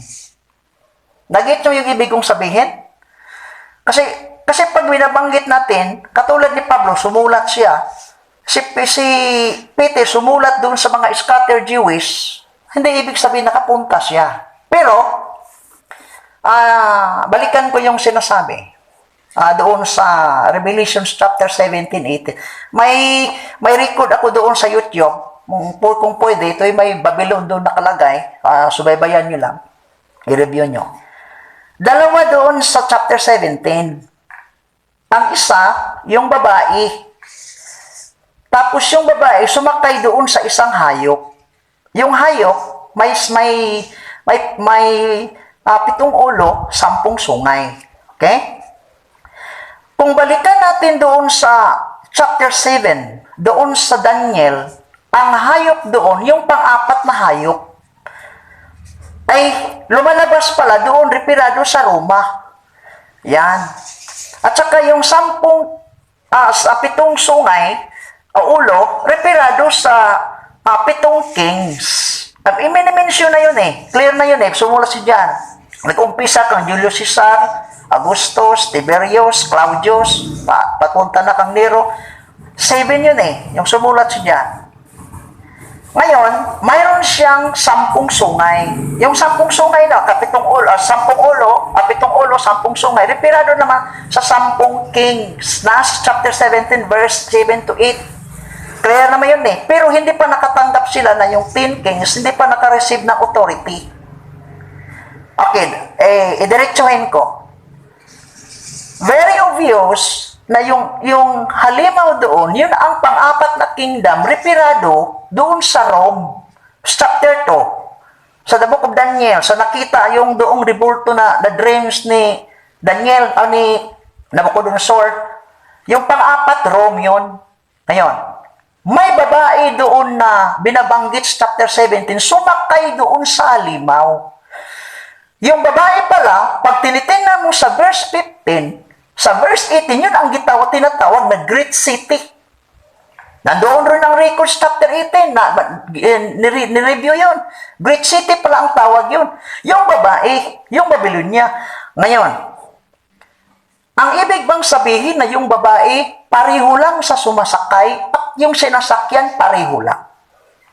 Nagit nyo yung ibig kong sabihin? Kasi pag binabanggit natin, katulad ni Pablo, sumulat siya, si Peter sumulat doon sa mga scattered Jewish, hindi ibig sabihin nakapunta siya. Pero, balikan ko yung sinasabi. Doon sa Revelation chapter 17-18. May record ako doon sa YouTube. Kung pwede, ito may Babylon doon nakalagay. Subaybayan nyo lang. I-review nyo. Dalawa doon sa chapter 17. Ang isa, yung babae. Tapos yung babae, sumakay doon sa isang hayop. Yung hayop, may 7 ulo, 10 sungay. Okay? Kung balikan natin doon sa chapter 7, doon sa Daniel, ang hayop doon, yung pang-apat na hayop, ay lumalabas pala doon, referado sa Roma. Yan. At saka yung 7 sungay, ulo, referado sa 7 kings. I-mention na yun eh. Clear na yun eh. Sumula si John. Nag-umpisa kang Julius Caesar, Augustus, Tiberius, Claudius, patunta na kang Nero. 7 yun eh, yung sumulat si John. Ngayon, mayroon siyang 10 sungay. Yung 10 sungay na, 7 ulo, 10 ulo, 10 sungay, referado naman sa 10 kings. Nasa chapter 17, verse 7 to 8. Clear naman yun eh. Pero hindi pa nakatanggap sila na yung 10 kings, hindi pa nakareceive ng authority. Okay, idiretsuhin ko. Very obvious na yung halimaw doon, yun ang pang-apat na kingdom, referado doon sa Rome. Chapter 2. Sa the book of Daniel, sa nakita yung doong rebulto na the dreams ni Daniel, ni Nabucodonosor, yung pang-apat, Rome yun. Ngayon, may babae doon na binabanggit sa chapter 17, sumakay doon sa halimaw. Yung babae pala, pag tinitingnan mo sa verse 15, sa verse 18, yun ang tinatawag na Great City. Nandoon rin ang records chapter 18, nireview yun. Great City pala ang tawag yun. Yung babae, yung Babylonia. Ngayon, ang ibig bang sabihin na yung babae, pareho lang sa sumasakay at yung sinasakyan, pareho lang?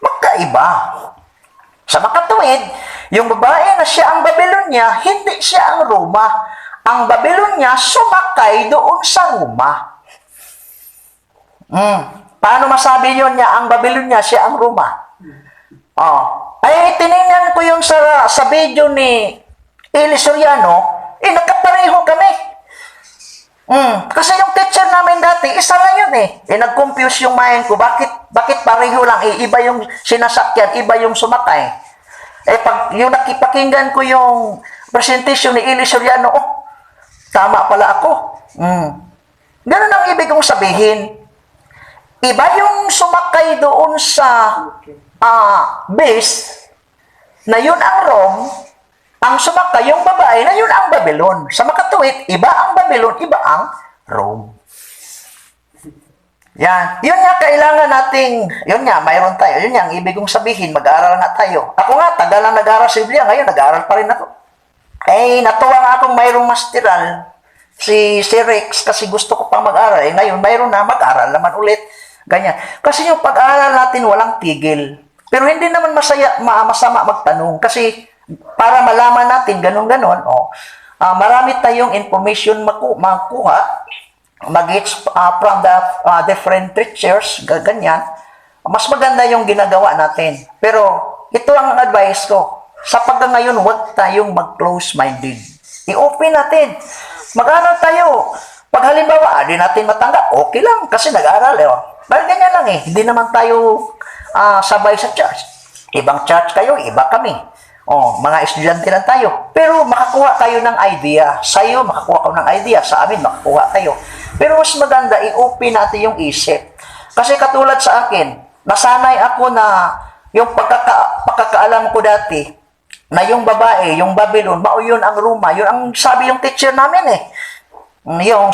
Magkaiba. Sa makatuwid, yung babae na siya ang Babylonia, hindi siya ang Roma. Ang Babylonia sumakay doon sa Roma. Paano masabi yun niya ang Babylonia, siya ang Roma? Ay, tinignan ko yung sa video ni Eli Soriano, nagkapareho kami. Kasi yung teacher namin dati, isa lang yun eh. Nag-confuse yung mind ko, bakit pareho lang? Iba yung sinasakyan, iba yung sumakay. Pag yung nakipakinggan ko yung presentation ni Eli Soriano, tama pala ako. Ganun ang ibig kong sabihin. Iba yung sumakay doon sa base, na yun ang Rome, ang sumakay yung babae, na yun ang Babylon. Sa makatuwid, iba ang Babylon, iba ang Rome. Yan. Yun nga, kailangan nating, yun nga, mayroon tayo. Yun nga, ang ibig kong sabihin, mag-aaral nga tayo. Ako nga, tagal lang nag-aaral sa Biblia, ngayon, nag-aaral pa rin ako. Natuwa nga akong mayroong masteral, si Rex, kasi gusto ko pang mag-aral. Ngayon, mayroon na, mag-aral naman ulit. Ganyan. Kasi yung pag-aaral natin, walang tigil. Pero hindi naman masama magtanong. Kasi, para malaman natin, ganun-ganon, marami tayong information makuha, from the different teachers, ganyan. Mas maganda yung ginagawa natin. Pero, ito ang advice ko. Sa ngayon, huwag tayong mag-close-minded. I-open natin. Mag-aral tayo. Pag halimbawa, di natin matanggap, okay lang, kasi nag-aral. Dahil ganyan lang eh. Hindi naman tayo sabay sa church. Ibang church kayo, iba kami. Mga estudyante lang tayo. Pero makakuha kayo ng idea. Sa iyo, makakuha ko ng idea. Sa amin, makakuha kayo. Pero mas maganda, i-open natin yung isip. Kasi katulad sa akin, nasanay ako na yung pagkakaalam ko dati, na yung babae, yung Babylon, yun ang Roma. Yun ang sabi yung teacher namin eh. Yung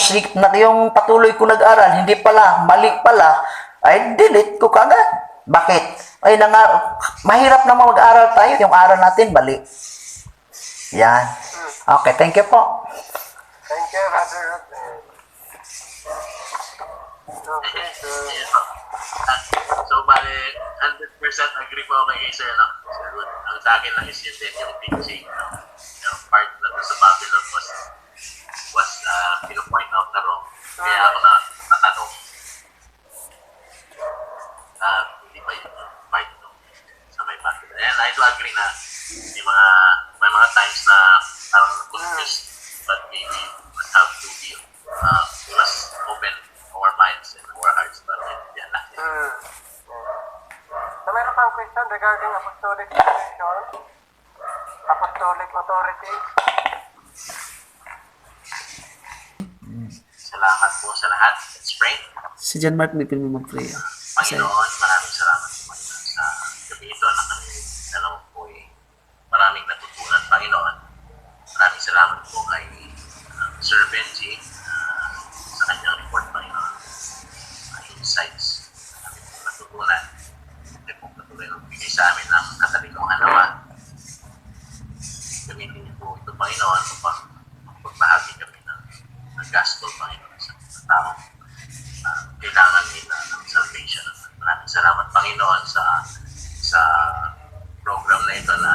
patuloy ko nag-aral, hindi pala, mali pala, ay delete ko kagad. Bakit? Mahirap na mag-aral tayo, yung aral natin, mali. Yan. Okay, thank you po. Thank you, Brother. So, bale, 100% agree po ako kay Sir. Ang sa akin lang is yun din, yung teaching, yung part na sa Babylon was pino-point out na wrong. Kaya ako natanong, hindi ba yung part no, sa may Babylon. And I do agree na may mga times na have to be we must open our minds and our hearts para maintindihan natin. So, meron pang question regarding apostolic succession, apostolic authority. Salamat po sa lahat. Let's pray. Si John Mark may pinag mag-pray. Kasi, Panginoon, maraming salamat po Panginoon sa gabi ito na kami po maraming natutunan, Panginoon. Maraming salamat po kay Sir Benji sa kanyang report, Panginoon. Insights na namin po natutunan. Hindi po patuloy ng bigay sa amin ng katalikong halawa. Gamitin niyo po ito, Panginoon, upang magbahagi kami ng gospel, Panginoon, sa mga taong kailangan nila ng salvation. Maraming salamat, Panginoon, sa program na ito na